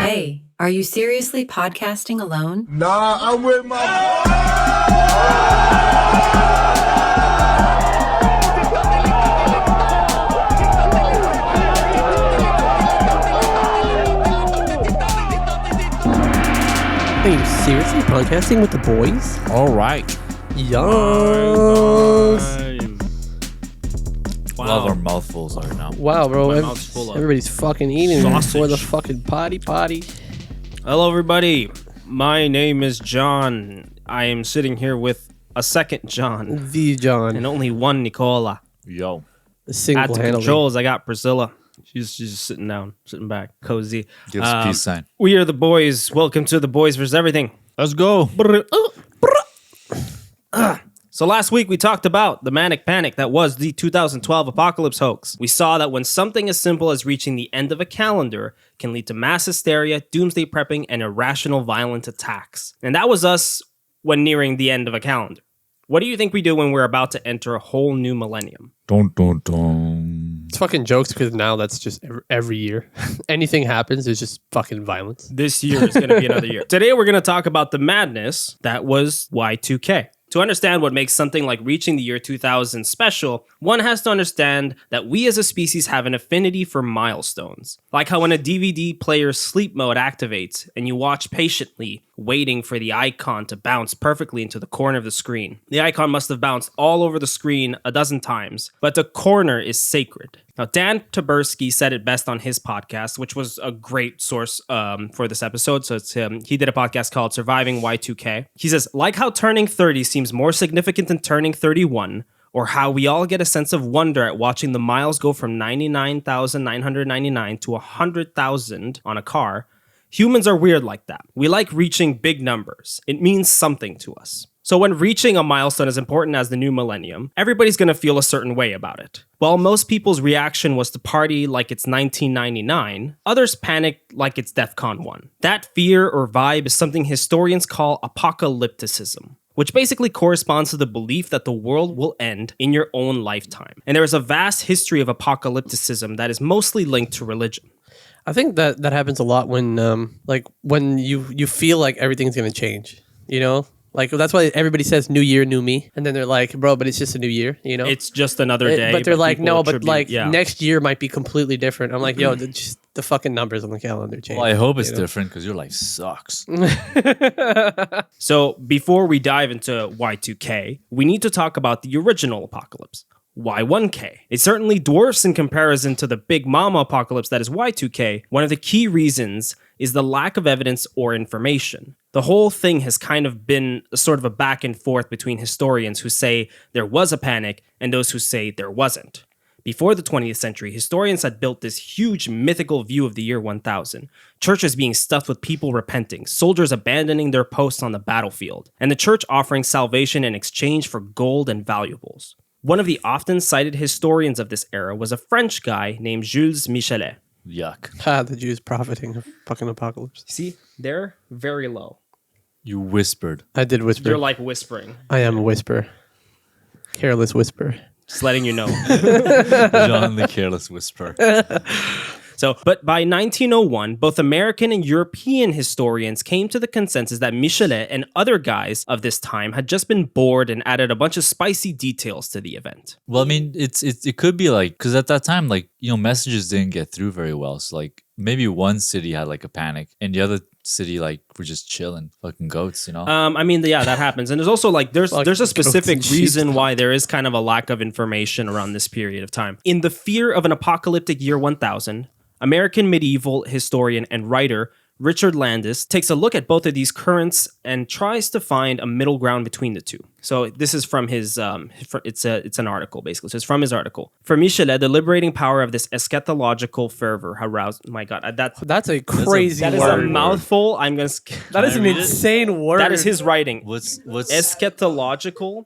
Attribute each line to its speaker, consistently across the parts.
Speaker 1: Hey, are you seriously podcasting alone?
Speaker 2: Nah, I'm with my...
Speaker 3: Are you seriously podcasting with the boys?
Speaker 4: All right.
Speaker 3: Yes.
Speaker 4: Wow. Love our mouthfuls are now.
Speaker 3: Wow, bro.
Speaker 5: My mouth's full of
Speaker 3: Everybody's fucking eating
Speaker 5: sausage.
Speaker 3: before the fucking potty.
Speaker 5: Hello, everybody. My name is John. I am sitting here with a second John
Speaker 3: The John.
Speaker 5: and only one Nicola.
Speaker 4: Yo.
Speaker 5: At the
Speaker 3: Single-handedly.
Speaker 5: controls, I got Priscilla. She's just sitting down, sitting back, cozy.
Speaker 4: Give us a peace sign.
Speaker 5: We are the boys. Welcome to the Boys vs. Everything.
Speaker 4: Let's go.
Speaker 5: So last week we talked about the manic panic that was the 2012 apocalypse hoax. We saw that when something as simple as reaching the end of a calendar can lead to mass hysteria, doomsday prepping, and irrational violent attacks. And that was us when nearing the end of a calendar. What do you think we do when we're about to enter a whole new millennium?
Speaker 4: Dun, dun, dun.
Speaker 3: It's fucking jokes because now that's just every year. Anything happens, it's just fucking violence.
Speaker 5: This year is going to be another year. Today we're going to talk about the madness that was Y2K. To understand what makes something like reaching the year 2000 special, one has to understand that we as a species have an affinity for milestones. Like how when a DVD player's sleep mode activates and you watch patiently, waiting for the icon to bounce perfectly into the corner of the screen. The icon must have bounced all over the screen a dozen times, but the corner is sacred. Now, Dan Taberski said it best on his podcast, which was a great source for this episode. So it's him. He did a podcast called Surviving Y2K. He says, like how turning 30 seems more significant than turning 31, or how we all get a sense of wonder at watching the miles go from 99,999 to 100,000 on a car, humans are weird like that. We like reaching big numbers. It means something to us. So when reaching a milestone as important as the new millennium, everybody's going to feel a certain way about it. While most people's reaction was to party like it's 1999, others panicked like it's DEFCON 1. That fear or vibe is something historians call apocalypticism, which basically corresponds to the belief that the world will end in your own lifetime. And there is a vast history of apocalypticism that is mostly linked to religion.
Speaker 3: I think that happens a lot when when you feel like everything's going to change, you know? Like, that's why everybody says new year, new me. And then they're like, bro, but it's just a new year, you know?
Speaker 5: It's just another day.
Speaker 3: But they're like, no, but
Speaker 5: yeah.
Speaker 3: next year might be completely different. I'm like, yo, just the fucking numbers on the calendar change.
Speaker 4: Well, I hope it's different because your life sucks.
Speaker 5: So before we dive into Y2K, we need to talk about the original apocalypse, Y1K. It certainly dwarfs in comparison to the big mama apocalypse that is Y2K. One of the key reasons is the lack of evidence or information. The whole thing has kind of been a sort of a back and forth between historians who say there was a panic and those who say there wasn't. Before the 20th century, historians had built this huge mythical view of the year 1000. Churches being stuffed with people repenting, soldiers abandoning their posts on the battlefield, and the church offering salvation in exchange for gold and valuables. One of the often cited historians of this era was a French guy named Jules Michelet.
Speaker 4: Yuck.
Speaker 3: The Jews profiting of fucking apocalypse.
Speaker 5: See, they're very low.
Speaker 4: You whispered.
Speaker 3: I did whisper.
Speaker 5: You're like whispering.
Speaker 3: I am a whisper. Careless whisper.
Speaker 5: Just letting you know.
Speaker 4: John the Careless Whisperer.
Speaker 5: But by 1901, both American and European historians came to the consensus that Michelet and other guys of this time had just been bored and added a bunch of spicy details to the event.
Speaker 4: Well, I mean, it could be like, because at that time, like, you know, messages didn't get through very well. So, like, maybe one city had like a panic and the other city, like, were just chilling, fucking goats, you know?
Speaker 5: That happens. And there's also like, there's a specific
Speaker 3: goats and
Speaker 5: reason why there is kind of a lack of information around this period of time. In the fear of an apocalyptic year 1000, American medieval historian and writer Richard Landis takes a look at both of these currents and tries to find a middle ground between the two. So this is from his, it's an article basically. So it's from his article. For Michelet, the liberating power of this eschatological fervor aroused. My God,
Speaker 3: That's a crazy
Speaker 5: that is
Speaker 3: word.
Speaker 5: a mouthful. I'm gonna.
Speaker 3: That is an insane word.
Speaker 5: That is his writing.
Speaker 4: What's
Speaker 5: Eschatological.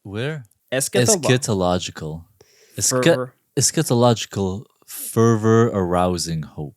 Speaker 4: where?
Speaker 5: Fervor.
Speaker 4: Eschatological fervor arousing hope.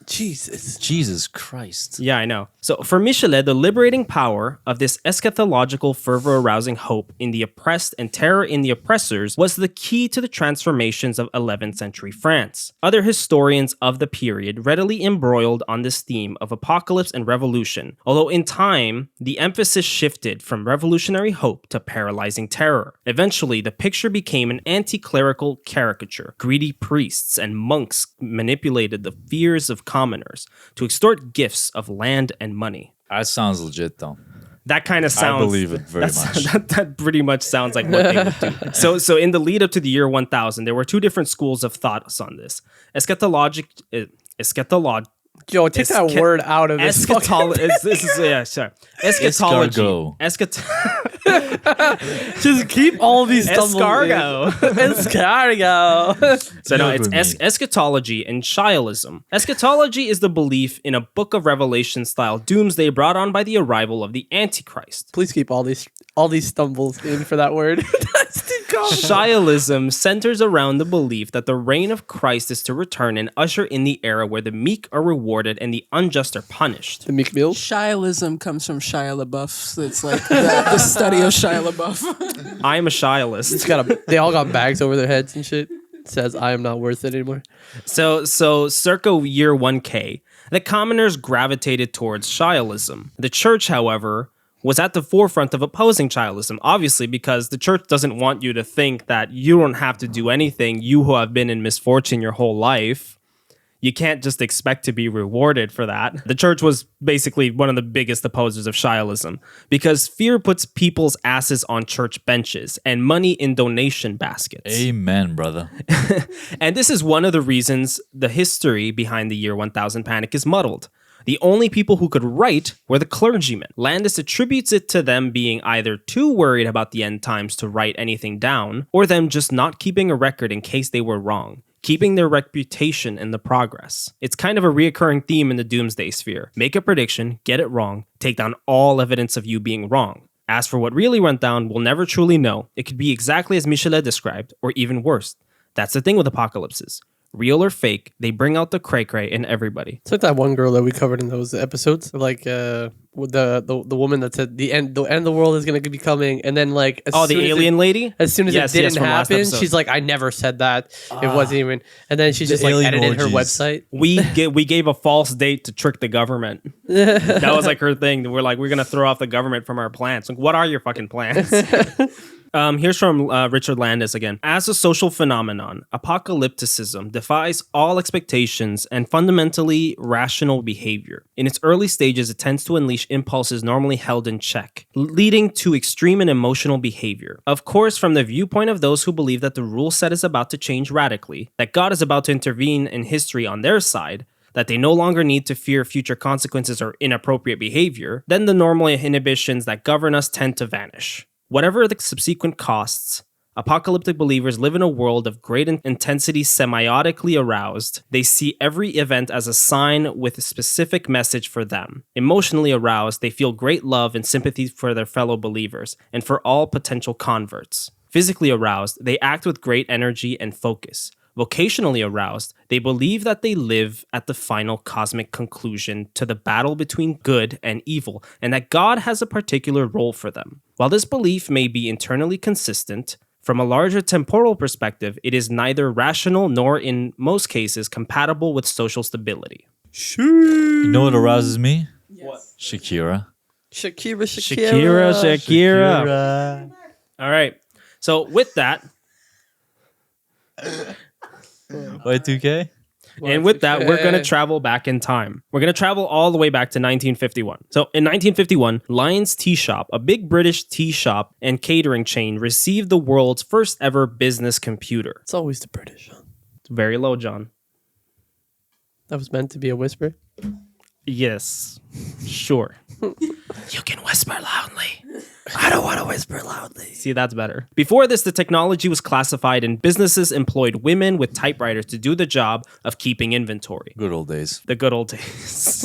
Speaker 4: Jesus Christ.
Speaker 5: Yeah, I know. So for Michelet, the liberating power of this eschatological fervor-arousing hope in the oppressed and terror in the oppressors was the key to the transformations of 11th century France. Other historians of the period readily embroiled on this theme of apocalypse and revolution, although in time, the emphasis shifted from revolutionary hope to paralyzing terror. Eventually, the picture became an anti-clerical caricature. Greedy priests and monks manipulated the fears of commoners to extort gifts of land and money.
Speaker 4: That sounds legit, though.
Speaker 5: That kind of sounds.
Speaker 4: I believe it very much.
Speaker 5: That pretty much sounds like what they would do. So in the lead up to the year 1000, there were two different schools of thoughts on this. Eschatologic.
Speaker 3: Yo, take that word out of this.
Speaker 5: Eschatology. Sorry. Eschatology.
Speaker 3: Just keep all these
Speaker 5: Escargot.
Speaker 3: Escargot.
Speaker 5: So no, it's eschatology and shialism. Eschatology is the belief in a Book of Revelation style doomsday brought on by the arrival of the Antichrist.
Speaker 3: Please keep all these stumbles in for that word.
Speaker 5: Shialism centers around the belief that the reign of Christ is to return and usher in the era where the meek are rewarded and the unjust are punished.
Speaker 3: The meek meal.
Speaker 2: Shialism comes from Shia LaBeouf. So it's like the study of Shia LaBeouf.
Speaker 5: I'm a shialist.
Speaker 3: They all got bags over their heads and shit. It says, I am not worth it anymore.
Speaker 5: So circa year 1K, the commoners gravitated towards shialism. The church, however, was at the forefront of opposing shialism, obviously because the church doesn't want you to think that you don't have to do anything, you who have been in misfortune your whole life. You can't just expect to be rewarded for that. The church was basically one of the biggest opposers of shialism because fear puts people's asses on church benches and money in donation baskets.
Speaker 4: Amen, brother.
Speaker 5: And this is one of the reasons the history behind the year 1000 panic is muddled. The only people who could write were the clergymen. Landis attributes it to them being either too worried about the end times to write anything down, or them just not keeping a record in case they were wrong, keeping their reputation in the progress. It's kind of a reoccurring theme in the doomsday sphere. Make a prediction, get it wrong, take down all evidence of you being wrong. As for what really went down, we'll never truly know. It could be exactly as Michelet described, or even worse. That's the thing with apocalypses. Real or fake, they bring out the cray-cray in everybody.
Speaker 3: It's like that one girl that we covered in those episodes, like with the woman that said the end of the world is going to be coming, and then like
Speaker 5: the alien lady.
Speaker 3: As soon as it didn't happen, she's like, I never said that. It wasn't even. And then she just like edited her website.
Speaker 5: We gave a false date to trick the government. That was like her thing. We're like, we're gonna throw off the government from our plans. Like, what are your fucking plans? Here's from Richard Landis again. As a social phenomenon, apocalypticism defies all expectations and fundamentally rational behavior. In its early stages, it tends to unleash impulses normally held in check, leading to extreme and emotional behavior. Of course, from the viewpoint of those who believe that the rule set is about to change radically, that God is about to intervene in history on their side, that they no longer need to fear future consequences or inappropriate behavior, then the normal inhibitions that govern us tend to vanish. Whatever the subsequent costs, apocalyptic believers live in a world of great intensity semiotically aroused. They see every event as a sign with a specific message for them. Emotionally aroused, they feel great love and sympathy for their fellow believers and for all potential converts. Physically aroused, they act with great energy and focus. Vocationally aroused, they believe that they live at the final cosmic conclusion to the battle between good and evil, and that God has a particular role for them. While this belief may be internally consistent, from a larger temporal perspective, it is neither rational nor, in most cases, compatible with social stability.
Speaker 4: You know what arouses me?
Speaker 5: What?
Speaker 4: Shakira.
Speaker 5: Shakira. All right. So with that...
Speaker 4: Y2K?
Speaker 5: And with that, we're going to travel back in time. We're going to travel all the way back to 1951. So in 1951, Lyons Tea Shop, a big British tea shop and catering chain, received the world's first ever business computer.
Speaker 3: It's always the British.
Speaker 5: It's very low, John.
Speaker 3: That was meant to be a whisper.
Speaker 5: Yes, sure. You can whisper loudly. I don't want to whisper loudly. See, that's better. Before this, the technology was classified and businesses employed women with typewriters to do the job of keeping inventory.
Speaker 4: Good old days.
Speaker 5: The good old days.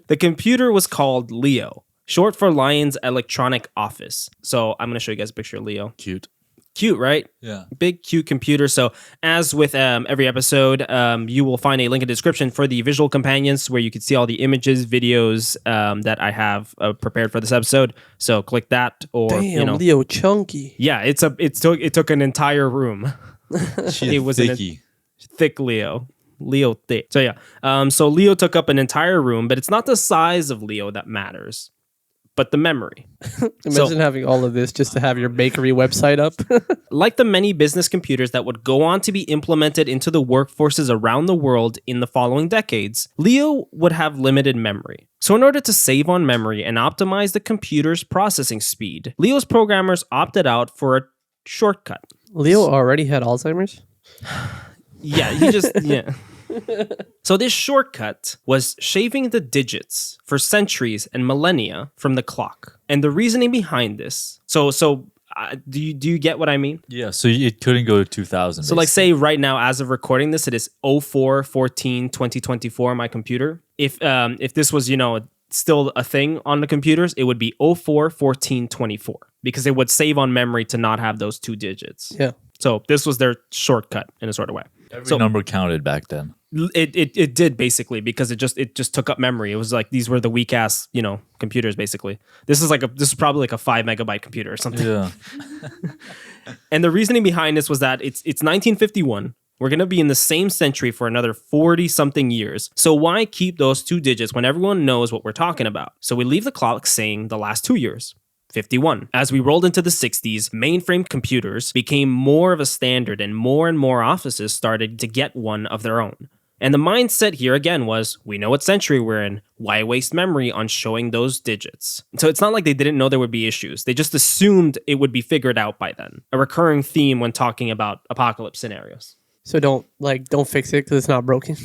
Speaker 5: The computer was called Leo, short for Lyons Electronic Office. So I'm going to show you guys a picture of Leo.
Speaker 4: Cute.
Speaker 5: Cute, right?
Speaker 4: Yeah.
Speaker 5: Big, cute computer. So, as with every episode, you will find a link in the description for the visual companions where you can see all the images, videos that I have prepared for this episode. So, click that, or
Speaker 3: Damn, Leo chunky.
Speaker 5: yeah, it took an entire room.
Speaker 4: She
Speaker 5: It was an
Speaker 4: thicky.
Speaker 5: thick Leo. Leo thick. So yeah. So Leo took up an entire room, but it's not the size of Leo that matters, but the memory.
Speaker 3: Imagine having all of this just to have your bakery website up.
Speaker 5: Like the many business computers that would go on to be implemented into the workforces around the world in the following decades, Leo would have limited memory. So in order to save on memory and optimize the computer's processing speed, Leo's programmers opted out for a shortcut.
Speaker 3: Leo already had Alzheimer's?
Speaker 5: Yeah, yeah. So this shortcut was shaving the digits for centuries and millennia from the clock. And the reasoning behind this. Do you get what I mean?
Speaker 4: Yeah, so it couldn't go to 2000.
Speaker 5: So like say right now, as of recording this, it is 04/14/2024 on my computer. If this was, still a thing on the computers, it would be 04/14/24 because it would save on memory to not have those two digits.
Speaker 3: Yeah.
Speaker 5: So this was their shortcut in a sort of way.
Speaker 4: Every number counted back then.
Speaker 5: It did basically because it just took up memory. It was like these were the weak ass computers basically. This is probably like a 5 megabyte computer or something.
Speaker 4: Yeah.
Speaker 5: And the reasoning behind this was that it's 1951. We're going to be in the same century for another 40 something years. So why keep those two digits when everyone knows what we're talking about? So we leave the clock saying the last 2 years. 51. As we rolled into the 60s, mainframe computers became more of a standard and more offices started to get one of their own. And the mindset here again was, we know what century we're in, why waste memory on showing those digits? So it's not like they didn't know there would be issues. They just assumed it would be figured out by then. A recurring theme when talking about apocalypse scenarios.
Speaker 3: So don't fix it because it's not broken.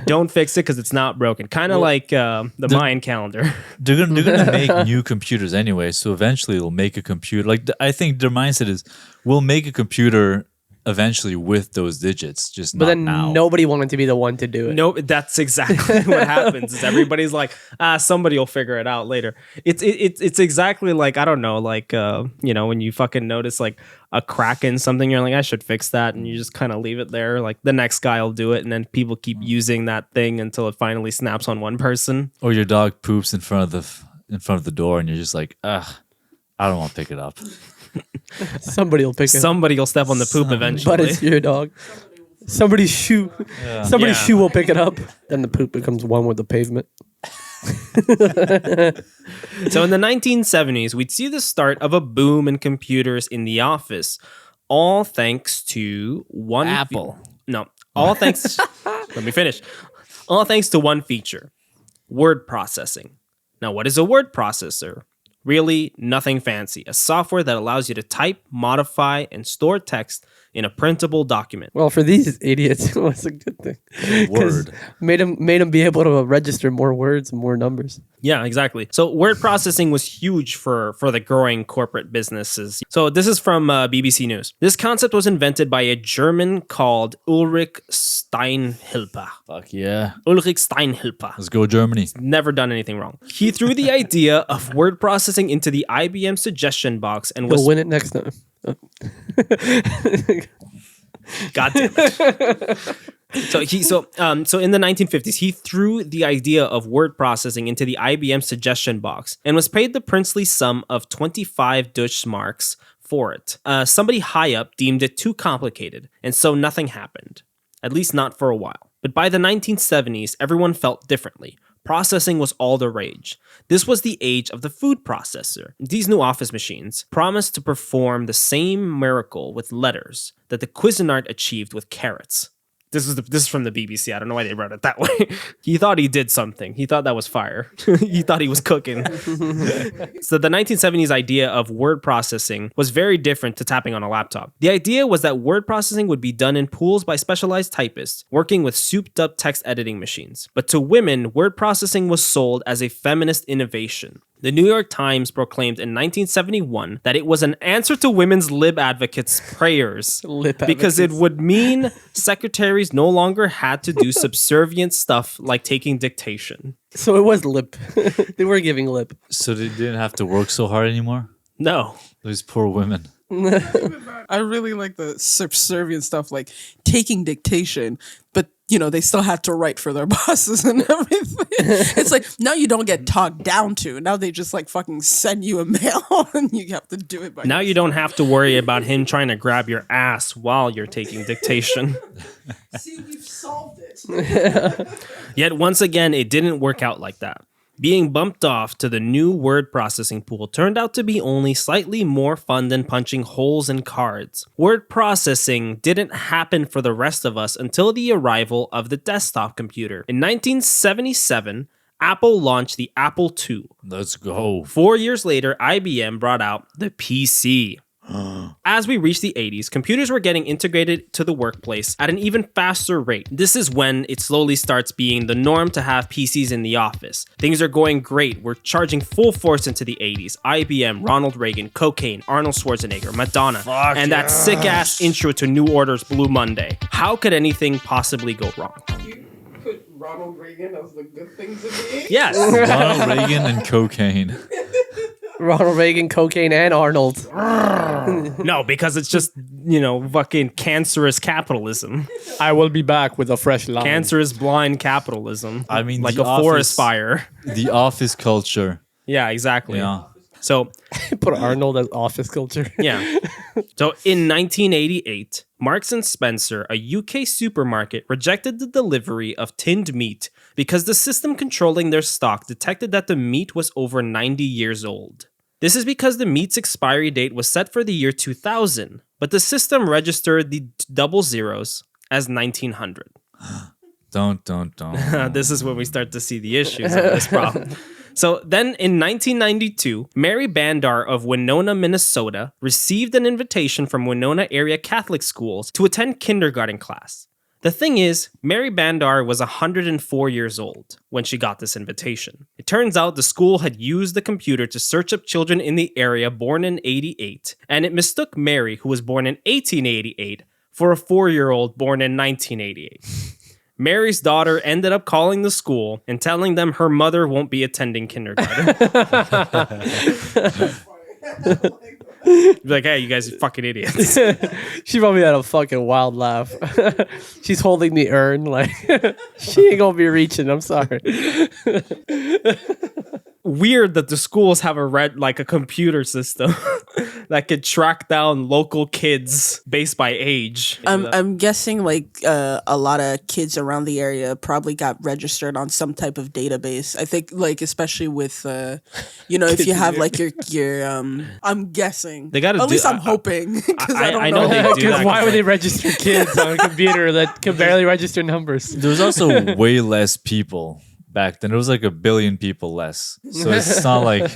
Speaker 5: Don't fix it because it's not broken. Kind of like the Mayan calendar.
Speaker 4: They're gonna make new computers anyway, so eventually they'll make a computer. I think their mindset is, we'll make a computer eventually with those digits, just
Speaker 3: But
Speaker 4: not
Speaker 3: then
Speaker 4: now.
Speaker 3: nobody wanted to be the one to do it.
Speaker 5: No, that's exactly what happens. Is everybody's like, somebody will figure it out later. It's exactly like, I don't know, like when you fucking notice like a crack in something, you're like, I should fix that, and you just kind of leave it there. Like the next guy will do it, and then people keep using that thing until it finally snaps on one person.
Speaker 4: Or your dog poops in front of the door, and you're just like, I don't want to pick it up.
Speaker 3: Somebody will pick it.
Speaker 5: Somebody will step on the poop eventually.
Speaker 3: But it's your dog. Somebody's shoe.
Speaker 4: Yeah.
Speaker 3: Somebody's
Speaker 5: Yeah.
Speaker 3: shoe will pick it up. Then the poop becomes one with the pavement.
Speaker 5: So in the 1970s, we'd see the start of a boom in computers in the office, all thanks to one
Speaker 4: Apple.
Speaker 5: all thanks. Let me finish. All thanks to one feature: word processing. Now, what is a word processor? Really, nothing fancy. A software that allows you to type, modify, and store text in a printable document.
Speaker 3: Well, for these idiots, it was a good thing. 'Cause
Speaker 4: Word.
Speaker 3: made them be able to register more words and more numbers.
Speaker 5: Yeah, exactly. So word processing was huge for the growing corporate businesses. So this is from BBC News. This concept was invented by a German called Ulrich Steinhilper.
Speaker 4: Fuck yeah.
Speaker 5: Ulrich Steinhilper.
Speaker 4: Let's go Germany.
Speaker 5: Never done anything wrong. He threw the idea of word processing into the IBM suggestion box and was
Speaker 3: We'll win it next time.
Speaker 5: God damn it. So in the 1950s, he threw the idea of word processing into the IBM suggestion box and was paid the princely sum of 25 Deutschmarks for it. Somebody high up deemed it too complicated, and so nothing happened. At least not for a while. But by the 1970s, everyone felt differently. Processing was all the rage. This was the age of the food processor. These new office machines promised to perform the same miracle with letters that the Cuisinart achieved with carrots. This is from the BBC. I don't know why they wrote it that way. He thought he did something. He thought that was fire. He thought he was cooking. So the 1970s idea of word processing was very different to tapping on a laptop. The idea was that word processing would be done in pools by specialized typists working with souped up text editing machines. But to women, word processing was sold as a feminist innovation. The New York Times proclaimed in 1971 that it was an answer to women's lib advocates' prayers because it would mean secretaries no longer had to do subservient stuff like taking dictation.
Speaker 3: So it was lip. They were giving lip.
Speaker 4: So they didn't have to work so hard anymore?
Speaker 5: No.
Speaker 4: Those poor women.
Speaker 2: I really like the subservient stuff, like taking dictation, but they still had to write for their bosses and everything. It's like, now you don't get talked down to. Now they just like fucking send you a mail and you have to do it by
Speaker 5: Now you don't have to worry about him trying to grab your ass while you're taking dictation.
Speaker 2: See, we've solved it.
Speaker 5: Yet once again, it didn't work out like that. Being bumped off to the new word processing pool turned out to be only slightly more fun than punching holes in cards. Word processing didn't happen for the rest of us until the arrival of the desktop computer. In 1977, Apple launched the Apple II.
Speaker 4: Let's go.
Speaker 5: 4 years later, IBM brought out the PC. As we reached the 80s, computers were getting integrated to the workplace at an even faster rate. This is when it slowly starts being the norm to have PCs in the office. Things are going great. We're charging full force into the 80s. IBM, Ronald Reagan, cocaine, Arnold Schwarzenegger, Madonna, and that sick-ass intro to New Order's Blue Monday. How could anything possibly go wrong?
Speaker 2: You put Ronald Reagan as the good things of the 80s?
Speaker 5: Yes.
Speaker 4: Ronald Reagan and cocaine.
Speaker 3: Ronald Reagan, cocaine, and Arnold.
Speaker 5: No, because it's just, fucking cancerous capitalism.
Speaker 3: I will be back with a fresh line.
Speaker 5: Cancerous blind capitalism.
Speaker 4: I mean,
Speaker 5: like
Speaker 4: the
Speaker 5: a forest fire.
Speaker 4: The office culture.
Speaker 5: Yeah, exactly.
Speaker 4: Yeah.
Speaker 5: So,
Speaker 3: Put Arnold as office culture.
Speaker 5: yeah. So in 1988, Marks and Spencer, a UK supermarket, rejected the delivery of tinned meat because the system controlling their stock detected that the meat was over 90 years old. This is because the meat's expiry date was set for the year 2000, but the system registered the double zeros as 1900.
Speaker 4: Don't.
Speaker 5: This is when we start to see the issues of this problem. So then in 1992, Mary Bandar of Winona, Minnesota, received an invitation from Winona area Catholic schools to attend kindergarten class. The thing is, Mary Bandar was 104 years old when she got this invitation. It turns out the school had used the computer to search up children in the area born in 88, and it mistook Mary, who was born in 1888, for a 4-year-old born in 1988. Mary's daughter ended up calling the school and telling them her mother won't be attending kindergarten. Be like, hey, you guys are fucking idiots.
Speaker 3: She probably had a fucking wild laugh. She's holding the urn like she ain't gonna be reaching. I'm sorry.
Speaker 5: Weird that the schools have a computer system that could track down local kids based by age.
Speaker 2: I'm guessing like a lot of kids around the area probably got registered on some type of database. I think like especially with if you have like your I'm guessing
Speaker 5: They gotta
Speaker 2: at least
Speaker 5: do-
Speaker 2: I'm hoping because I don't
Speaker 5: I
Speaker 2: know.
Speaker 5: know they do
Speaker 3: Because
Speaker 5: that.
Speaker 3: why would they register kids on a computer that can barely register numbers?
Speaker 4: There was also way less people back then. There was like 1 billion people less. So it's not like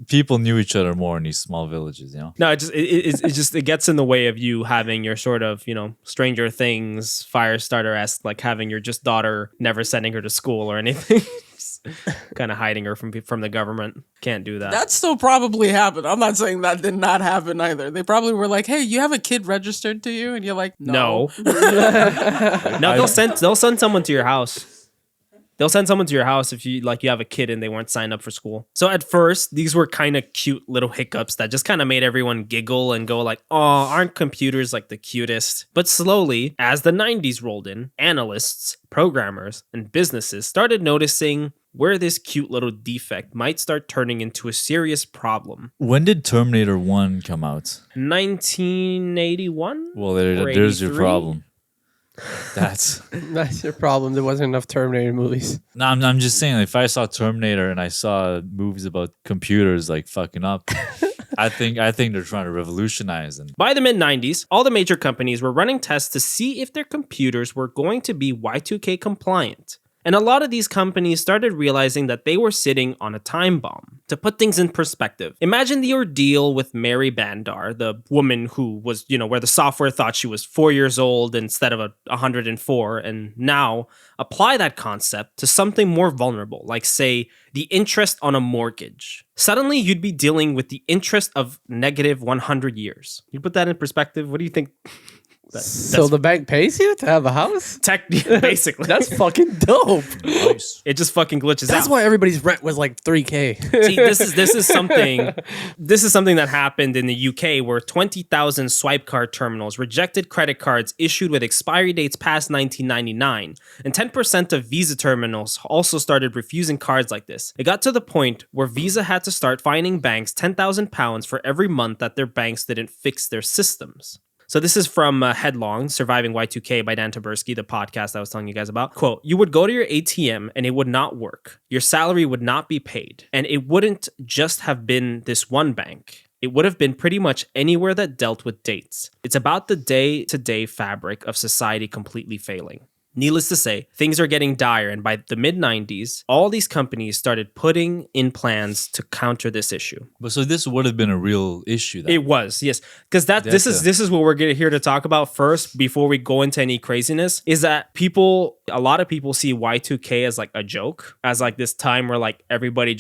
Speaker 4: people knew each other more in these small villages,
Speaker 5: No, it gets in the way of you having your sort of, Stranger Things, Firestarter-esque, like having your just daughter, never sending her to school or anything. Kind of hiding her from the government. Can't do that.
Speaker 2: That still probably happened. I'm not saying that did not happen either. They probably were like, "Hey, you have a kid registered to you," and you're like, "No."
Speaker 5: No, they'll send someone to your house. They'll send someone to your house if you have a kid and they weren't signed up for school. So at first, these were kind of cute little hiccups that just kind of made everyone giggle and go like, "Oh, aren't computers like the cutest?" But slowly, as the 90s rolled in, analysts, programmers, and businesses started noticing where this cute little defect might start turning into a serious problem.
Speaker 4: When did Terminator 1 come out?
Speaker 5: 1981?
Speaker 4: Well, there's your
Speaker 5: 83?
Speaker 4: problem. That's
Speaker 3: That's your problem. There wasn't enough Terminator movies.
Speaker 4: no. I'm just saying. If I saw Terminator and I saw movies about computers like fucking up, I think they're trying to revolutionize them.
Speaker 5: By the mid-90s, all the major companies were running tests to see if their computers were going to be Y2K compliant. And a lot of these companies started realizing that they were sitting on a time bomb. To put things in perspective, imagine the ordeal with Mary Bandar, the woman who was, where the software thought she was 4 years old instead of 104, and now apply that concept to something more vulnerable, like say, the interest on a mortgage. Suddenly, you'd be dealing with the interest of negative 100 years. You put that in perspective, what do you think?
Speaker 3: So the bank pays you to have a house?
Speaker 5: Basically.
Speaker 3: That's fucking dope.
Speaker 4: Nice.
Speaker 5: It just fucking glitches
Speaker 3: That's
Speaker 5: out.
Speaker 3: why everybody's rent was like $3K.
Speaker 5: See, this is something that happened in the UK where 20,000 swipe card terminals rejected credit cards issued with expiry dates past 1999, and 10% of Visa terminals also started refusing cards like this. It got to the point where Visa had to start fining banks £10,000 for every month that their banks didn't fix their systems. So this is from Headlong, Surviving Y2K by Dan Taberski, the podcast I was telling you guys about. Quote, you would go to your ATM and it would not work. Your salary would not be paid. And it wouldn't just have been this one bank. It would have been pretty much anywhere that dealt with dates. It's about the day-to-day fabric of society completely failing. Needless to say, things are getting dire, and by the mid-90s, all these companies started putting in plans to counter this issue.
Speaker 4: But so this would have been a real issue then.
Speaker 5: It was, yes. Because this is what we're here to talk about first before we go into any craziness, is that a lot of people see Y2K as like a joke, as like this time where like everybody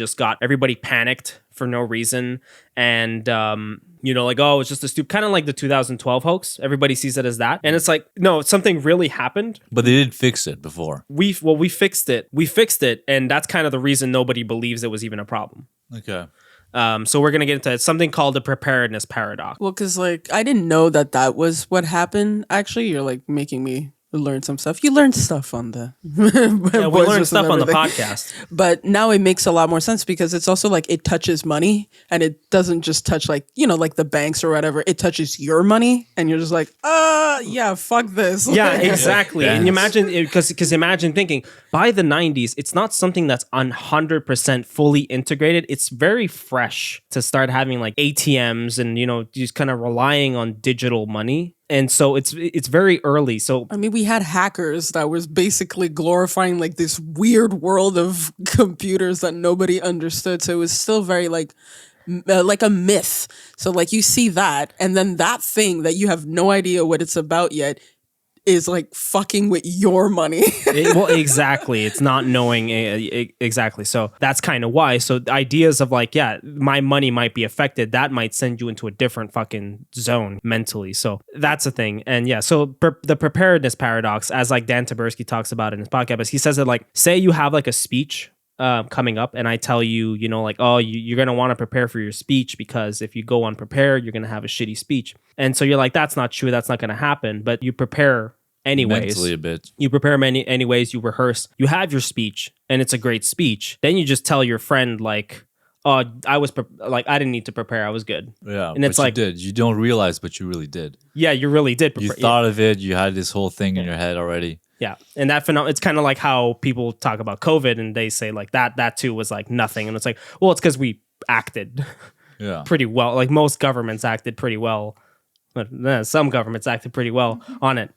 Speaker 5: panicked for no reason, and like, oh, it's just a stupid, kind of like the 2012 hoax. Everybody sees it as that, and it's like, no, something really happened.
Speaker 4: But they did fix it before.
Speaker 5: We fixed it. We fixed it, and that's kind of the reason nobody believes it was even a problem.
Speaker 4: Okay.
Speaker 5: So we're gonna get into something called the preparedness paradox.
Speaker 2: Well, because like I didn't know that was what happened. Actually, you're like making me learn some stuff. You learned stuff on the
Speaker 5: Yeah, we learned stuff on the podcast.
Speaker 2: But now it makes a lot more sense because it's also like it touches money, and it doesn't just touch like, like the banks or whatever. It touches your money, and you're just like, yeah, fuck this.
Speaker 5: Yeah, exactly.
Speaker 4: Yes.
Speaker 5: And imagine, because imagine thinking by the 90s, it's not something that's 100% fully integrated. It's very fresh to start having like ATMs and, just kind of relying on digital money. And so it's very early. So
Speaker 2: I mean, we had hackers that was basically glorifying like this weird world of computers that nobody understood. So it was still very like a myth. So like you see that, and then that thing that you have no idea what it's about yet is like fucking with your money.
Speaker 5: Well, exactly. It's not knowing exactly. So that's kind of why. So ideas of like, yeah, my money might be affected. That might send you into a different fucking zone mentally. So that's a thing. And yeah, so the preparedness paradox, as like Dan Taberski talks about in his podcast, he says that like, say you have like a speech coming up, and I tell you, like, oh, you're going to want to prepare for your speech because if you go unprepared, you're going to have a shitty speech. And so you're like, that's not true. That's not going to happen. But you prepare anyways.
Speaker 4: Mentally a bit.
Speaker 5: You prepare anyways, you rehearse, you have your speech, and it's a great speech. Then you just tell your friend like, oh, I didn't need to prepare. I was good.
Speaker 4: Yeah,
Speaker 5: and it's like,
Speaker 4: you did. You don't realize, but you really did.
Speaker 5: Yeah, you really did
Speaker 4: You
Speaker 5: prepare.
Speaker 4: thought of it. You had this whole thing in your head already.
Speaker 5: Yeah, and that it's kind of like how people talk about COVID, and they say like that too was like nothing, and it's like, well, it's because we acted pretty well. Like most governments acted pretty well, but some governments acted pretty well on it.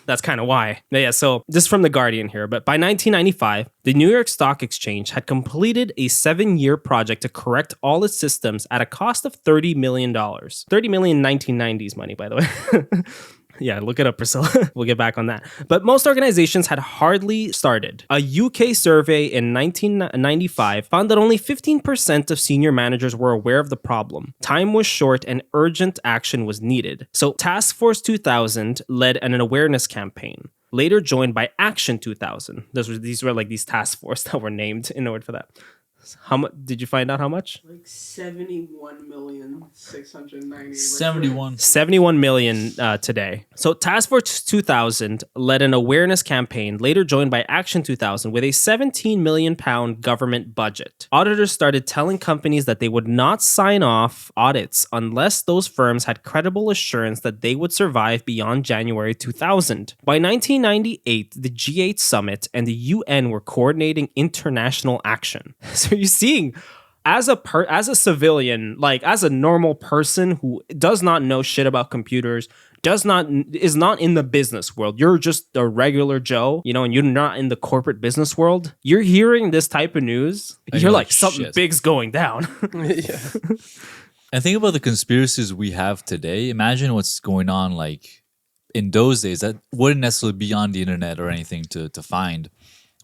Speaker 5: That's kind of why. Yeah. So this is from The Guardian here, but by 1995, the New York Stock Exchange had completed a 7-year project to correct all its systems at a cost of $30 million. $30 million 1990s money, by the way. Yeah, look it up, Priscilla. We'll get back on that. But most organizations had hardly started. A UK survey in 1995 found that only 15% of senior managers were aware of the problem. Time was short and urgent action was needed. So Task Force 2000 led an awareness campaign, later joined by Action 2000. These were like these task force that were named in order for that. How much did you find out? How much?
Speaker 2: Like 71,690.
Speaker 5: 71 million today. So Task Force 2000 led an awareness campaign, later joined by Action 2000, with a £17 million government budget. Auditors started telling companies that they would not sign off audits unless those firms had credible assurance that they would survive beyond January 2000. By 1998, the G8 summit and the UN were coordinating international action. So you're seeing, as a civilian, like as a normal person who does not know shit about computers, is not in the business world. You're just a regular Joe, and you're not in the corporate business world. You're hearing this type of news. You're like, something big's going down.
Speaker 3: Yeah.
Speaker 4: And think about the conspiracies we have today. Imagine what's going on like in those days that wouldn't necessarily be on the internet or anything to find.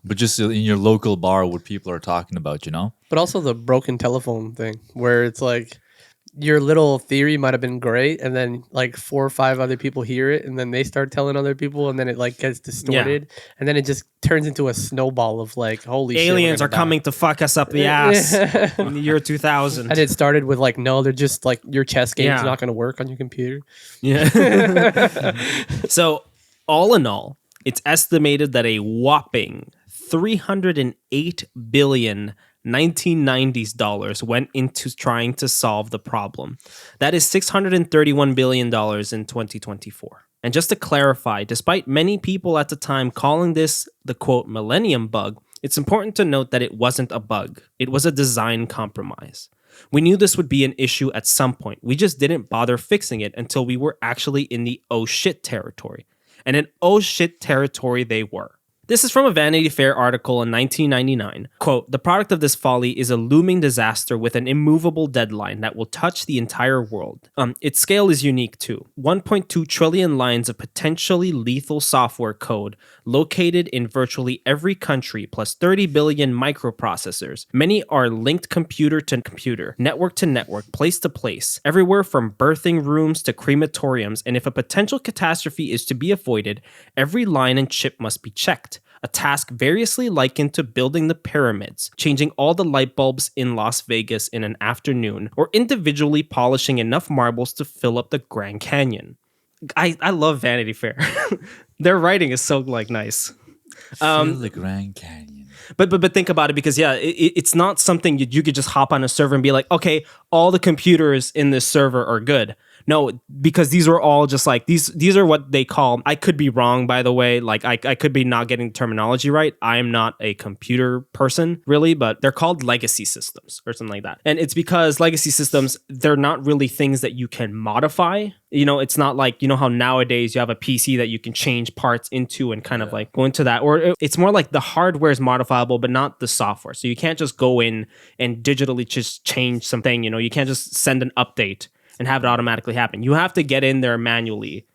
Speaker 4: But just in your local bar, what people are talking about,
Speaker 3: But also the broken telephone thing, where it's like your little theory might have been great, and then like 4 or 5 other people hear it, and then they start telling other people, and then it like gets distorted, and then it just turns into a snowball of like, holy
Speaker 5: Aliens
Speaker 3: shit,
Speaker 5: are coming to fuck us up the ass in the year 2000.
Speaker 3: And it started with like, no, they're just like, your chess game's
Speaker 5: Yeah.
Speaker 3: not going to work on your computer.
Speaker 5: Yeah. So, all in all, it's estimated that a whopping 308 billion 1990s dollars went into trying to solve the problem. That is $631 billion in 2024. And just to clarify, despite many people at the time calling this the quote millennium bug, it's important to note that it wasn't a bug. It was a design compromise. We knew this would be an issue at some point. We just didn't bother fixing it until we were actually in the oh shit territory. And in oh shit territory they were. This is from a Vanity Fair article in 1999. Quote, the product of this folly is a looming disaster with an immovable deadline that will touch the entire world. Its scale is unique too. 1.2 trillion lines of potentially lethal software code located in virtually every country, plus 30 billion microprocessors. Many are linked computer to computer, network to network, place to place, everywhere from birthing rooms to crematoriums, and if a potential catastrophe is to be avoided, every line and chip must be checked. A task variously likened to building the pyramids, changing all the light bulbs in Las Vegas in an afternoon, or individually polishing enough marbles to fill up the Grand Canyon. I love Vanity Fair. Their writing is so like nice.
Speaker 4: Feel the Grand Canyon.
Speaker 5: But think about it, because it's not something you could just hop on a server and be like, okay, all the computers in this server are good. No, because these are all just like these are what they call, I could be wrong, by the way, like I could be not getting the terminology right. I am not a computer person really, but they're called legacy systems or something like that. And it's because legacy systems, they're not really things that you can modify. You know, it's not like, you know how nowadays you have a PC that you can change parts into and kind of like go into that. Or it's more like the hardware is modifiable, but not the software. So you can't just go in and digitally just change something. You know, you can't just send an update and have it automatically happen. You have to get in there manually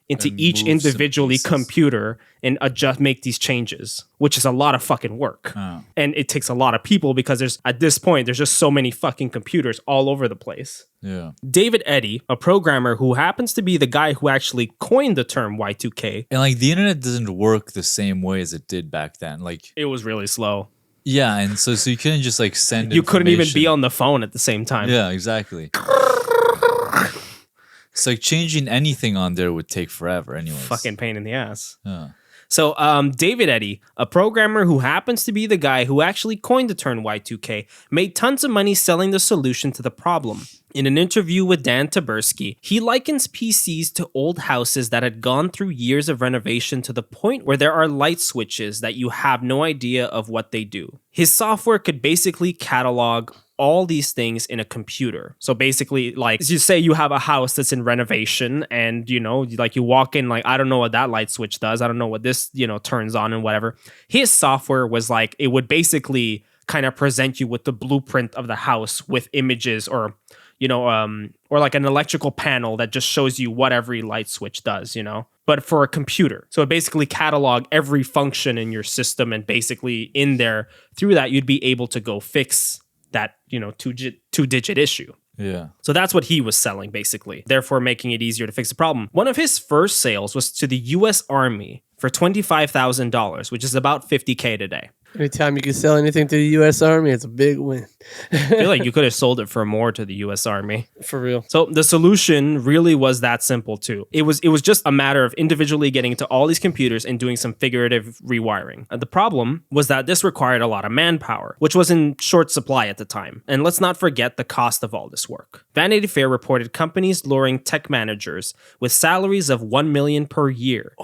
Speaker 5: into
Speaker 4: And
Speaker 5: each
Speaker 4: move some
Speaker 5: individually
Speaker 4: pieces.
Speaker 5: computer and make these changes, which is a lot of fucking work.
Speaker 4: Oh.
Speaker 5: And it takes a lot of people because at this point, there's just so many fucking computers all over the place.
Speaker 4: Yeah.
Speaker 5: David Eddy, a programmer who happens to be the guy who actually coined the term Y2K,
Speaker 4: And like the internet doesn't work the same way as it did back then. Like,
Speaker 5: it was really slow.
Speaker 4: yeah, and so you couldn't just like send
Speaker 5: You couldn't even be
Speaker 4: information.
Speaker 5: on the phone at the same time.
Speaker 4: Yeah, exactly. It's like changing anything on there would take forever anyways.
Speaker 5: Fucking pain in the ass.
Speaker 4: Yeah.
Speaker 5: So David Eddy, a programmer who happens to be the guy who actually coined the term Y2K, made tons of money selling the solution to the problem. In an interview with Dan Taberski, he likens PCs to old houses that had gone through years of renovation to the point where there are light switches that you have no idea of what they do. His software could basically catalog all these things in a computer. So basically, like, you say you have a house that's in renovation and, you know, like you walk in, like, I don't know what that light switch does. I don't know what this, you know, turns on and whatever. His software was like, it would basically kind of present you with the blueprint of the house with images or, you know, or like an electrical panel that just shows you what every light switch does, you know, but for a computer. So it basically catalog every function in your system, and basically in there, through that, you'd be able to go fix that, you know, two-digit issue.
Speaker 4: Yeah.
Speaker 5: So that's what he was selling, basically, therefore making it easier to fix the problem. One of his first sales was to the U.S. Army for $25,000, which is about $50K today.
Speaker 3: Anytime you can sell anything to the U.S. Army, it's a big win.
Speaker 5: I feel like you could have sold it for more to the U.S. Army.
Speaker 3: For real.
Speaker 5: So the solution really was that simple too. It was just a matter of individually getting into all these computers and doing some figurative rewiring. The problem was that this required a lot of manpower, which was in short supply at the time. And let's not forget the cost of all this work. Vanity Fair reported companies luring tech managers with salaries of $1 million per year.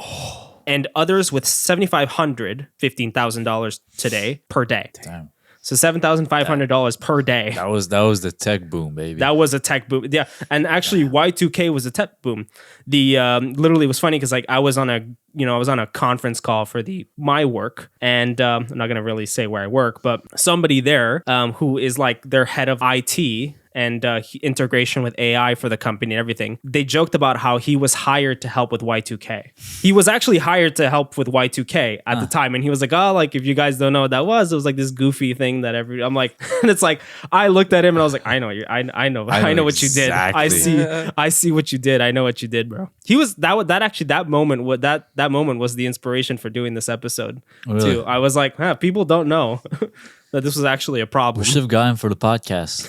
Speaker 5: And others with $7,500, $15,000 today per day.
Speaker 4: Damn.
Speaker 5: So $7,500 per day.
Speaker 4: That was the tech boom, baby.
Speaker 5: That was a tech boom. Yeah. And actually Y2K was a tech boom. The literally, it was funny because like I was on a conference call for my work, and I'm not gonna really say where I work, but somebody there who is like their head of IT and integration with AI for the company and everything. They joked about how he was hired to help with Y2K. He was actually hired to help with Y2K at the time, and he was like, "Oh, like if you guys don't know what that was, it was like this goofy thing that I'm like," and it's like I looked at him and I was like, "I know you, I know what you did. I see what you did. I know what you did, bro." He was that moment was the inspiration for doing this episode too. I was like, people don't know that this was actually a problem.
Speaker 4: We should have gotten for the podcast.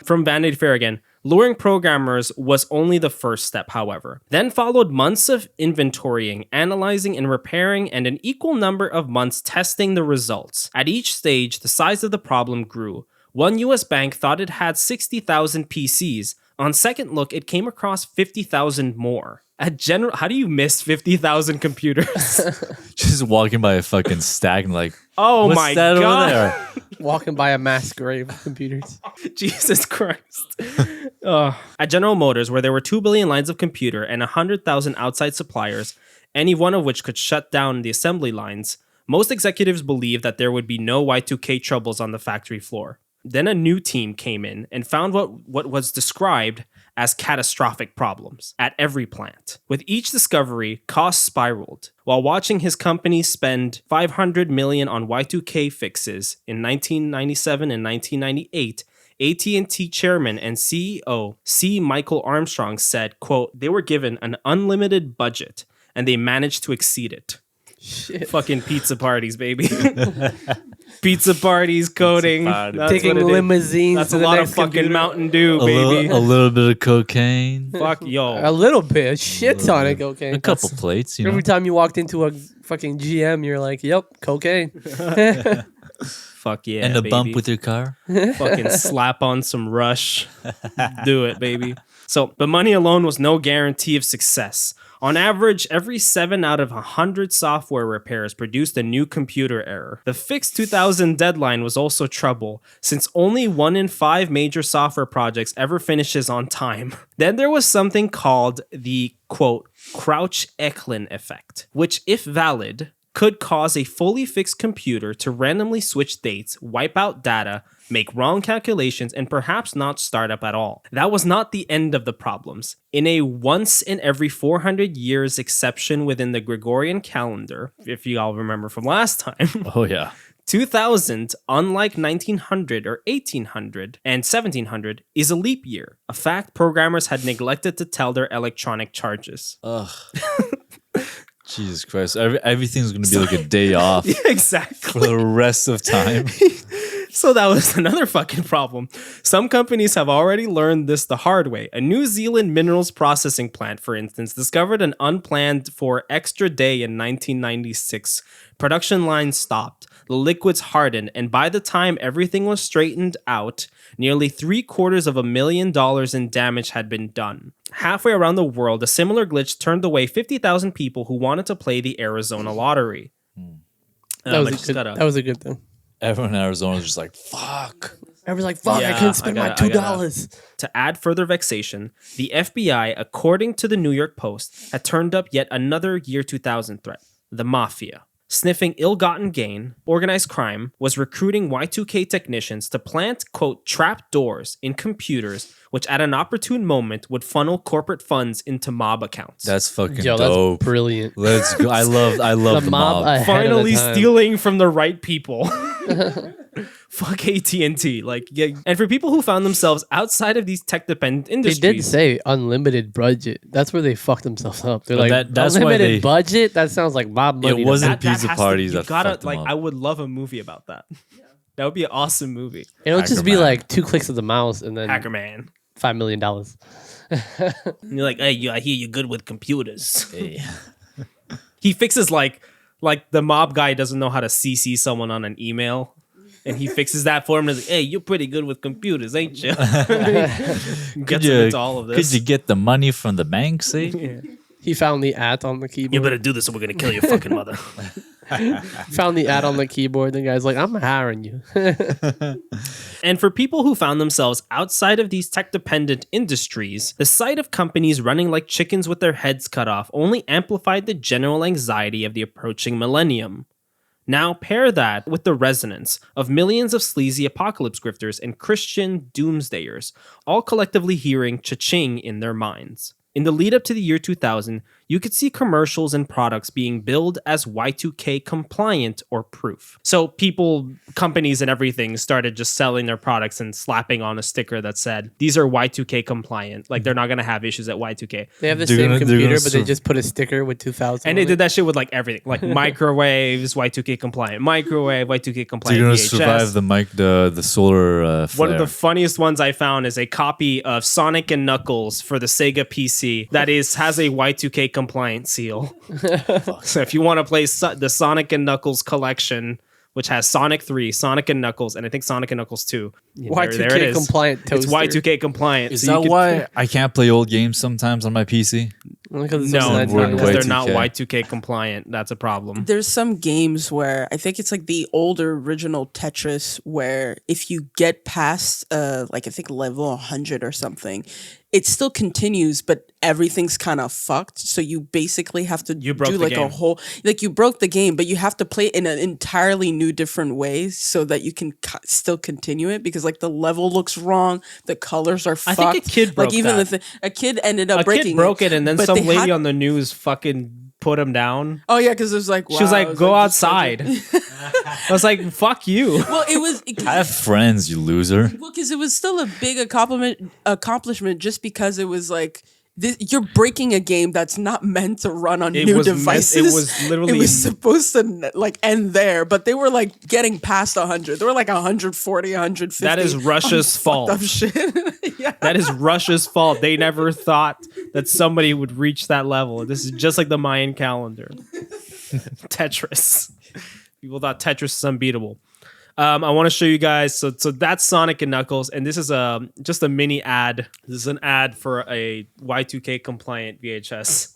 Speaker 5: From Vanity Fair again. Luring programmers was only the first step, however. Then followed months of inventorying, analyzing, and repairing, and an equal number of months testing the results. At each stage, the size of the problem grew. One US bank thought it had 60,000 PCs. On second look, it came across 50,000 more. How do you miss 50,000 computers?
Speaker 4: Just walking by a fucking stack and like,
Speaker 5: oh
Speaker 4: what's
Speaker 5: my
Speaker 4: that
Speaker 5: God.
Speaker 4: over there?
Speaker 3: Walking by a mass grave of computers.
Speaker 5: Jesus Christ. At General Motors, where there were 2 billion lines of computer and 100,000 outside suppliers, any one of which could shut down the assembly lines, most executives believed that there would be no Y2K troubles on the factory floor. Then a new team came in and found what was described as catastrophic problems at every plant. With each discovery, costs spiraled. While watching his company spend $500 million on Y2K fixes in 1997 and 1998, AT&T chairman and CEO C. Michael Armstrong said, quote, "They were given an unlimited budget and they managed to exceed it." Shit. Fucking pizza parties, baby. Pizza parties, coding.
Speaker 3: Taking limousines.
Speaker 5: That's a lot of fucking Mountain Dew, baby.
Speaker 4: A little bit of cocaine.
Speaker 5: Fuck, yo.
Speaker 3: A little bit. Shit ton of cocaine.
Speaker 4: A couple plates, you know.
Speaker 3: Every time you walked into a fucking GM, you're like, yep, cocaine.
Speaker 5: Fuck yeah,
Speaker 4: and a
Speaker 5: baby.
Speaker 4: bump with your car.
Speaker 5: Fucking slap on some Rush. Do it, baby. But money alone was no guarantee of success. On average, every 7 out of 100 software repairs produced a new computer error. The fixed 2000 deadline was also trouble, since only 1 in 5 major software projects ever finishes on time. Then there was something called the, quote, Crouch-Eklund effect, which, if valid, could cause a fully fixed computer to randomly switch dates, wipe out data, make wrong calculations, and perhaps not start up at all. That was not the end of the problems. In a once in every 400 years exception within the Gregorian calendar, if you all remember from last time,
Speaker 4: Oh, yeah.
Speaker 5: 2000, unlike 1900 or 1800 and 1700, is a leap year, a fact programmers had neglected to tell their electronic charges.
Speaker 4: Ugh. Jesus Christ. Everything's going to be like a day off
Speaker 5: Yeah, exactly.
Speaker 4: for the rest of time.
Speaker 5: So that was another fucking problem. Some companies have already learned this the hard way. A New Zealand minerals processing plant, for instance, discovered an unplanned for extra day in 1996. Production lines stopped. The liquids hardened, and by the time everything was straightened out, nearly $750,000 in damage had been done. Halfway around the world, a similar glitch turned away 50,000 people who wanted to play the Arizona lottery.
Speaker 3: That was a good thing.
Speaker 4: Everyone in Arizona was just like, fuck.
Speaker 3: Everyone's like, fuck, I couldn't spend my $2.
Speaker 5: To add further vexation, the FBI, according to the New York Post, had turned up yet another year 2000 threat, the mafia. Sniffing ill-gotten gain, organized crime was recruiting Y2K technicians to plant, quote, trap doors in computers, which at an opportune moment would funnel corporate funds into mob accounts.
Speaker 4: That's fucking
Speaker 3: That's
Speaker 4: dope.
Speaker 3: brilliant.
Speaker 4: Let's go. I love the mob.
Speaker 3: ahead of
Speaker 5: Finally
Speaker 3: the time.
Speaker 5: stealing from the right people. Fuck AT&T. Like, yeah. And for people who found themselves outside of these tech-dependent
Speaker 3: They
Speaker 5: industries,
Speaker 3: did say unlimited budget. That's where they fucked themselves up. They're like,
Speaker 4: that's why
Speaker 3: unlimited budget? That sounds like mob money.
Speaker 4: It wasn't
Speaker 5: that
Speaker 4: pizza
Speaker 5: has to-
Speaker 4: parties
Speaker 5: you
Speaker 4: that
Speaker 5: gotta,
Speaker 4: fucked them
Speaker 5: like,
Speaker 4: up.
Speaker 5: I would love a movie about that. That would be an awesome movie.
Speaker 3: It'll just
Speaker 4: Hacker
Speaker 3: be
Speaker 4: Man.
Speaker 3: like 2 clicks of the mouse and then
Speaker 5: Hacker Man.
Speaker 3: $5 million.
Speaker 5: And you're like, hey, I hear you're good with computers.
Speaker 4: Hey.
Speaker 5: He fixes like the mob guy doesn't know how to CC someone on an email. And he fixes that for him and is like, hey, you're pretty good with computers, ain't you? Gets him into all of this.
Speaker 4: Could you get the money from the bank, see?
Speaker 3: He found the at on the keyboard.
Speaker 5: You better do this or we're going to kill your fucking mother.
Speaker 3: Found the ad on the keyboard. The guy's like, I'm hiring you.
Speaker 5: And for people who found themselves outside of these tech-dependent industries, the sight of companies running like chickens with their heads cut off only amplified the general anxiety of the approaching millennium. Now pair that with the resonance of millions of sleazy apocalypse grifters and Christian doomsdayers, all collectively hearing cha-ching in their minds. In the lead up to the year 2000, you could see commercials and products being billed as Y2K compliant or proof. So companies and everything started just selling their products and slapping on a sticker that said, these are Y2K compliant. Like they're not going to have issues at Y2K.
Speaker 3: They have the
Speaker 4: They're
Speaker 3: same
Speaker 4: gonna- they're
Speaker 3: computer,
Speaker 4: gonna
Speaker 3: but they
Speaker 4: sur-
Speaker 3: just put a sticker with 2000.
Speaker 5: And they did that shit with like everything, like microwaves, Y2K compliant, microwave, Y2K
Speaker 4: So
Speaker 5: compliant,
Speaker 4: you're gonna
Speaker 5: VHS.
Speaker 4: survive the solar flare.
Speaker 5: One of the funniest ones I found is a copy of Sonic and Knuckles for the Sega PC that has a Y2K compliant seal. So if you want to play the Sonic and Knuckles collection, which has Sonic 3, Sonic and Knuckles, and I think Sonic and Knuckles 2.
Speaker 3: Y2K
Speaker 5: there it is.
Speaker 3: compliant toaster.
Speaker 5: It's Y2K compliant.
Speaker 4: Is
Speaker 5: so you
Speaker 4: that
Speaker 5: could-
Speaker 4: why I can't play old games sometimes on my PC?
Speaker 3: Because
Speaker 5: No,
Speaker 3: it's
Speaker 4: We're in
Speaker 5: because they're
Speaker 4: Y2K.
Speaker 5: not Y2K compliant. That's a problem.
Speaker 2: There's some games where I think it's like the older original Tetris where if you get past like I think level 100 or something, it still continues, but everything's kind of fucked. So you basically have to
Speaker 5: You broke
Speaker 2: do
Speaker 5: the
Speaker 2: like a
Speaker 5: game.
Speaker 2: whole you broke the game, but you have to play it in an entirely new different way so that you can still continue it because like the level looks wrong, the colors are
Speaker 5: I
Speaker 2: fucked.
Speaker 5: think a kid broke
Speaker 2: like even
Speaker 5: that.
Speaker 2: a kid ended up
Speaker 5: A
Speaker 2: breaking
Speaker 5: kid broke it, and then
Speaker 2: but
Speaker 5: some
Speaker 2: they
Speaker 5: lady
Speaker 2: had-
Speaker 5: on the news fucking put him down.
Speaker 2: Oh yeah, because it was like
Speaker 5: She was
Speaker 2: wow,
Speaker 5: like,
Speaker 2: it was
Speaker 5: "Go
Speaker 2: just like-
Speaker 5: outside." I was like, "Fuck you."
Speaker 2: Well, it was
Speaker 4: I have friends, you loser.
Speaker 2: well because it was still a big accomplishment just because it was like you're breaking a game that's not meant to run on
Speaker 5: It
Speaker 2: new
Speaker 5: was meant-
Speaker 2: devices.
Speaker 5: it was literally-
Speaker 2: it was supposed to like end there, but they were like getting past 100. They were like 140, 150.
Speaker 5: That is Russia's fault.
Speaker 2: Of shit. Yeah.
Speaker 5: That is Russia's fault. They never thought that somebody would reach that level. This is just like the Mayan calendar. Tetris. People thought Tetris is unbeatable. I want to show you guys. So that's Sonic and Knuckles, and this is just a mini ad. This is an ad for a Y2K compliant VHS.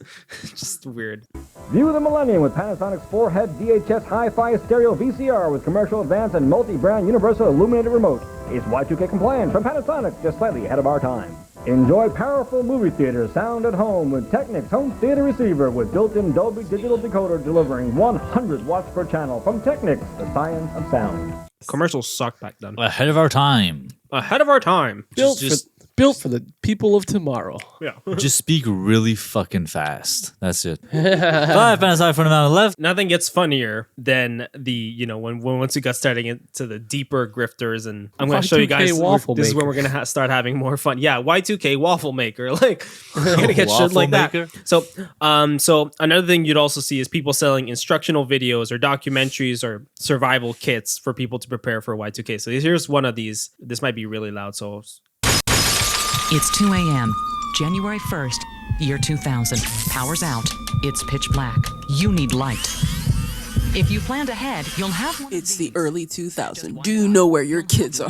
Speaker 5: Just weird.
Speaker 6: View the millennium with Panasonic's 4-head VHS hi-fi stereo VCR with commercial advance and multi-brand universal illuminated remote. It's Y2K compliant from Panasonic, just slightly ahead of our time. Enjoy powerful movie theater sound at home with Technic's home theater receiver with built-in Dolby Digital decoder delivering 100 watts per channel from Technic's, the science of sound.
Speaker 5: Commercials sucked back then.
Speaker 4: Ahead of our time.
Speaker 5: Ahead of our time.
Speaker 3: Built for the people of tomorrow.
Speaker 5: Yeah.
Speaker 4: Just speak really fucking fast. That's it. 5 Panasonic from the mountain left.
Speaker 5: Nothing gets funnier than when once we got starting into the deeper grifters, and I'm going to show you guys.
Speaker 3: Y2K waffle
Speaker 5: This is where
Speaker 3: maker.
Speaker 5: we're going to start having more fun. Yeah, Y2K waffle maker. Like we're going to get shit
Speaker 4: Waffle
Speaker 5: like
Speaker 4: maker?
Speaker 5: that. So another thing you'd also see is people selling instructional videos or documentaries or survival kits for people to prepare for Y2K. So here's one of these. This might be really loud, so
Speaker 7: It's 2 a.m., January 1st, year 2000. Power's out. It's pitch black. You need light. If you planned ahead, you'll have one.
Speaker 2: It's the early 2000s. Do you know where your kids are?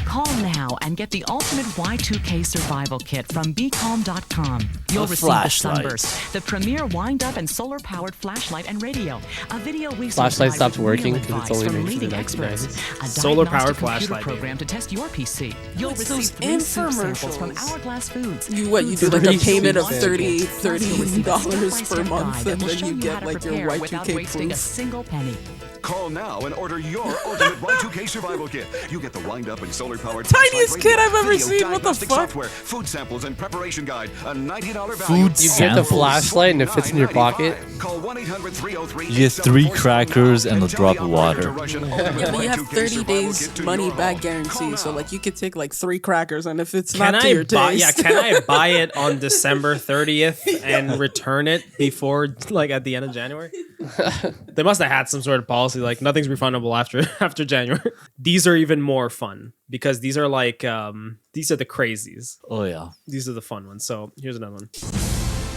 Speaker 7: Call now and get the ultimate Y2K survival kit from BeCalm.com. You'll
Speaker 4: A
Speaker 7: receive
Speaker 4: flashlight.
Speaker 7: the Sunburst, the premier wind-up and solar-powered flashlight and radio. A video research
Speaker 3: Flashlight
Speaker 7: guide
Speaker 3: stopped
Speaker 7: with real
Speaker 3: working 'cause it's
Speaker 7: advice
Speaker 3: only
Speaker 7: from
Speaker 3: made for the
Speaker 7: leading experts.
Speaker 3: 1990s.
Speaker 7: A
Speaker 5: Solar-powered
Speaker 7: diagnostic computer
Speaker 5: flashlight,
Speaker 7: program to test your PC. You'll
Speaker 2: What's
Speaker 7: receive
Speaker 2: those
Speaker 7: 3 soup samples from
Speaker 2: infomercials?
Speaker 7: Hourglass Foods.
Speaker 2: You do like a
Speaker 3: Three
Speaker 2: payment of
Speaker 3: soup
Speaker 2: $30
Speaker 7: Plus, you'll receive a
Speaker 2: $30 per
Speaker 7: step-by-step
Speaker 2: month,
Speaker 7: guide
Speaker 2: and
Speaker 7: that will
Speaker 2: then
Speaker 7: show
Speaker 2: you
Speaker 7: how
Speaker 2: get
Speaker 7: to
Speaker 2: like your
Speaker 7: prepare without
Speaker 2: Y2K
Speaker 7: wasting a
Speaker 2: proof.
Speaker 7: single penny.
Speaker 8: Call now and order your ultimate Y2K survival kit. You get the wind-up and solar-powered
Speaker 2: Tiniest
Speaker 8: flashlight
Speaker 2: kit
Speaker 8: radio,
Speaker 2: I've ever
Speaker 8: video,
Speaker 2: seen. What the
Speaker 8: diagnostic
Speaker 2: fuck?
Speaker 8: software, food samples and preparation guide. A $90 value.
Speaker 4: Food
Speaker 3: You get the
Speaker 4: samples.
Speaker 3: flashlight and it fits in your pocket.
Speaker 8: Call 1-800-303.
Speaker 4: You get 3 crackers and a drop of water.
Speaker 2: Yeah, but you have 30 days money back guarantee, so like you could take like 3 crackers, and if it's not to your taste,
Speaker 5: can I buy it on December 30th and return it before like at the end of January? They must have had some sort of policy like nothing's refundable after January. These are even more fun because these are like these are the crazies.
Speaker 4: Oh yeah.
Speaker 5: These are the fun ones. So here's another one.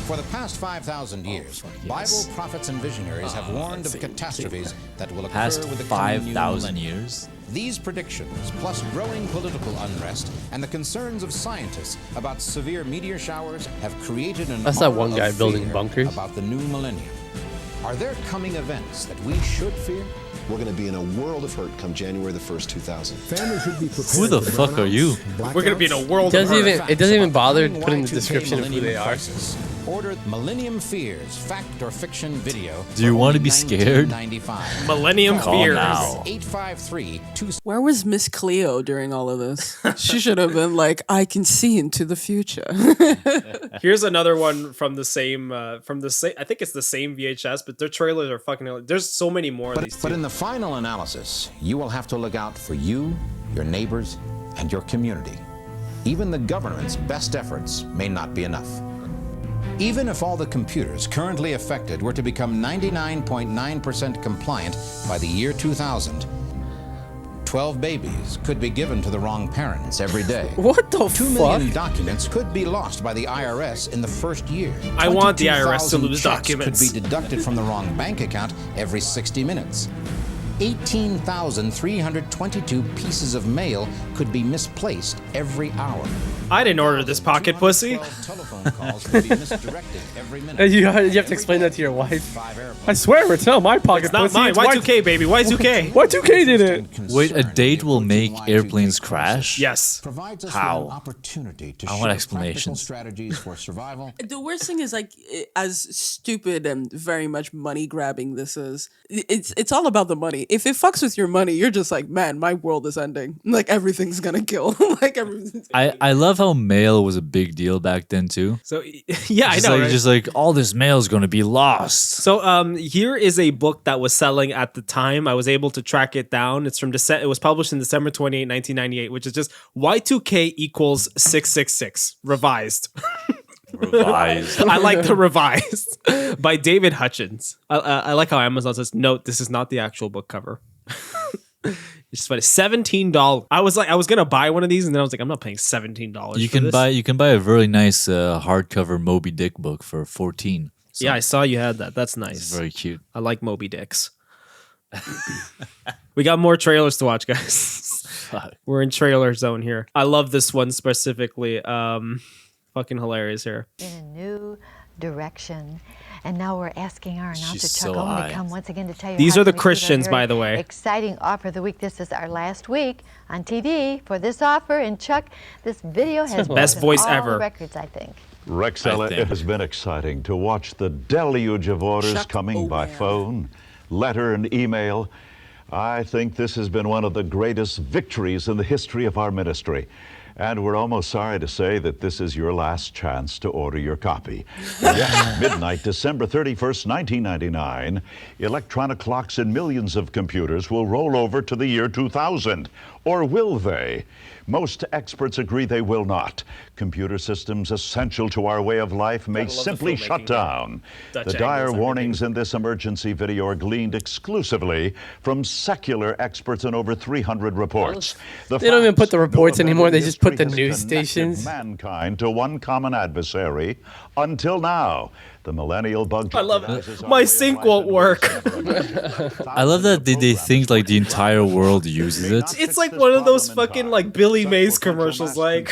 Speaker 9: For the past 5,000 years, Bible prophets and visionaries have warned of catastrophes that will occur
Speaker 4: Past
Speaker 9: with the coming new
Speaker 4: 5,000
Speaker 9: millennium.
Speaker 4: years.
Speaker 9: These predictions, plus growing political unrest and the concerns of scientists about severe meteor showers, have created an
Speaker 3: That's that
Speaker 9: aura
Speaker 3: one guy
Speaker 9: of
Speaker 3: building
Speaker 9: fear
Speaker 3: bunkers.
Speaker 9: about the new millennium. Are there coming events that we should fear?
Speaker 10: We're going to be in a world of hurt come January the 1st, 2000.
Speaker 11: Families should be prepared.
Speaker 4: Who the
Speaker 11: for
Speaker 4: fuck are you?
Speaker 5: We're gonna be in a world.
Speaker 3: It doesn't
Speaker 5: of hurt.
Speaker 3: even bother
Speaker 9: Coming
Speaker 3: putting the
Speaker 9: Y2K
Speaker 3: description of who
Speaker 9: millennium
Speaker 3: they are.
Speaker 9: crisis. Order Millennium Fears Fact or Fiction video.
Speaker 4: Do you want to be scared?
Speaker 5: Millennium
Speaker 4: Call
Speaker 5: Fears.
Speaker 4: now.
Speaker 9: 853
Speaker 2: Where was Miss Cleo during all of this? She should have been like, I can see into the future.
Speaker 5: Here's another one from the same. I think it's the same VHS, but their trailers are fucking. There's so many more of these.
Speaker 9: But in the final analysis, you will have to look out for you, your neighbors, and your community. Even the government's best efforts may not be enough. Even if all the computers currently affected were to become 99.9% compliant by the year 2000, 12 babies could be given to the wrong parents every day.
Speaker 3: What the
Speaker 9: 2 million documents could be lost by the IRS in the first year.
Speaker 5: I want the IRS to
Speaker 9: 22,000
Speaker 5: lose
Speaker 9: checks
Speaker 5: documents.
Speaker 9: Could be deducted from the wrong bank account every 60 minutes. 18,322 pieces of mail could be misplaced every hour.
Speaker 5: I didn't order this pocket pussy.
Speaker 9: 12 telephone calls could be misdirected every minute.
Speaker 3: And you have to explain that to your wife. I swear, it's not my pocket
Speaker 5: It's not
Speaker 3: pussy.
Speaker 5: mine.
Speaker 3: It's
Speaker 5: Y2K, baby. Y2K.
Speaker 3: Y2K did it.
Speaker 4: Wait, a date will make airplanes crash?
Speaker 5: Yes.
Speaker 9: Provides us
Speaker 4: How?
Speaker 9: with an opportunity to
Speaker 4: I want
Speaker 9: share
Speaker 4: explanations.
Speaker 9: practical strategies for survival.
Speaker 2: The worst thing is like as stupid and very much money grabbing this is. It's all about the money. If it fucks with your money, you're just like, man, my world is ending. Like everything's gonna kill. Like everything's.
Speaker 4: I love how mail was a big deal back then too.
Speaker 5: So yeah, I
Speaker 4: Just
Speaker 5: know.
Speaker 4: like,
Speaker 5: Right?
Speaker 4: just like all this mail is going to be lost.
Speaker 5: So here is a book that was selling at the time. I was able to track it down. It's from it was published in December 28, 1998, which is just Y2K equals 666 revised.
Speaker 4: Revised.
Speaker 5: I like the revised by David Hutchins. I like how Amazon says, note, this is not the actual book cover. It's just funny. $17. I was gonna buy one of these, and then I was like, I'm not paying $17.
Speaker 4: You
Speaker 5: for
Speaker 4: can
Speaker 5: this.
Speaker 4: buy a really nice hardcover Moby Dick book for 14. So
Speaker 5: Yeah, I saw you had that. That's nice.
Speaker 4: it's very cute.
Speaker 5: I like Moby Dicks. We got more trailers to watch, guys. We're in trailer zone here. I love this one specifically. Fucking hilarious here.
Speaker 11: In a new direction. And now we're asking our announcer
Speaker 4: She's
Speaker 11: Chuck
Speaker 4: so
Speaker 11: Owen
Speaker 4: high.
Speaker 11: to come once again to tell you
Speaker 5: These
Speaker 11: how
Speaker 5: are the
Speaker 11: to receive our
Speaker 5: Christians,
Speaker 11: very
Speaker 5: by the way.
Speaker 11: Exciting offer of the week. This is our last week on TV for this offer. And Chuck, this video has
Speaker 5: Best
Speaker 11: broken
Speaker 5: voice
Speaker 11: all
Speaker 5: ever.
Speaker 11: records, I think.
Speaker 12: Rexella, it has been exciting to watch the deluge of orders
Speaker 2: Chuck
Speaker 12: coming by
Speaker 2: Owen.
Speaker 12: phone, letter, and email. I think this has been one of the greatest victories in the history of our ministry. And we're almost sorry to say that this is your last chance to order your copy. Yes, midnight, December 31st, 1999, electronic clocks in millions of computers will roll over to the year 2000. Or will they? Most experts agree they will not. Computer systems essential to our way of life may
Speaker 5: Gotta love the
Speaker 12: simply
Speaker 5: filmmaking
Speaker 12: shut
Speaker 5: here.
Speaker 12: down.
Speaker 5: Dutch
Speaker 12: The dire
Speaker 5: angles,
Speaker 12: warnings in this emergency video are gleaned exclusively from secular experts in over 300 reports.
Speaker 3: They don't even put the
Speaker 12: facts,
Speaker 3: reports
Speaker 12: no event
Speaker 3: anymore,
Speaker 12: in
Speaker 3: they just put
Speaker 12: history
Speaker 3: the
Speaker 12: has
Speaker 3: news
Speaker 12: connected
Speaker 3: stations.
Speaker 12: mankind to one common adversary until now. The millennial bug.
Speaker 5: I love
Speaker 12: jeopardizes
Speaker 5: it.
Speaker 12: our
Speaker 5: My
Speaker 12: way of
Speaker 5: sync
Speaker 12: life
Speaker 5: won't
Speaker 12: and
Speaker 5: work.
Speaker 4: I love that they think like the entire world uses it.
Speaker 5: It's like one of those fucking like Billy Mays commercials. Like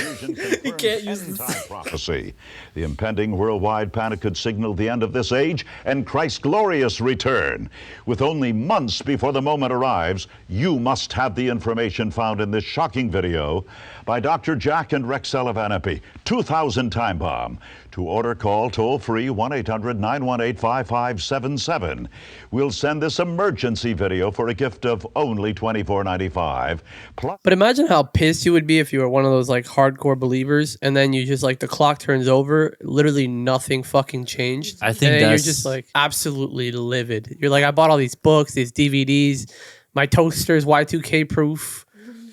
Speaker 5: you can't use this.
Speaker 12: Prophecy. The impending worldwide panic could signal the end of this age and Christ's glorious return. With only months before the moment arrives, you must have the information found in this shocking video by Dr. Jack and Rexella Van Eppe, 2000 Time Bomb. To order, call toll-free 1-800-918-5577. We'll send this emergency video for a gift of only $24.95. Plus,
Speaker 3: But imagine how pissed you would be if you were one of those like hardcore believers, and then you just like the clock turns over, literally nothing fucking changed.
Speaker 4: I think
Speaker 3: and then
Speaker 4: that's-
Speaker 3: you're just like absolutely livid. You're like, I bought all these books, these DVDs, my toaster's Y2K proof,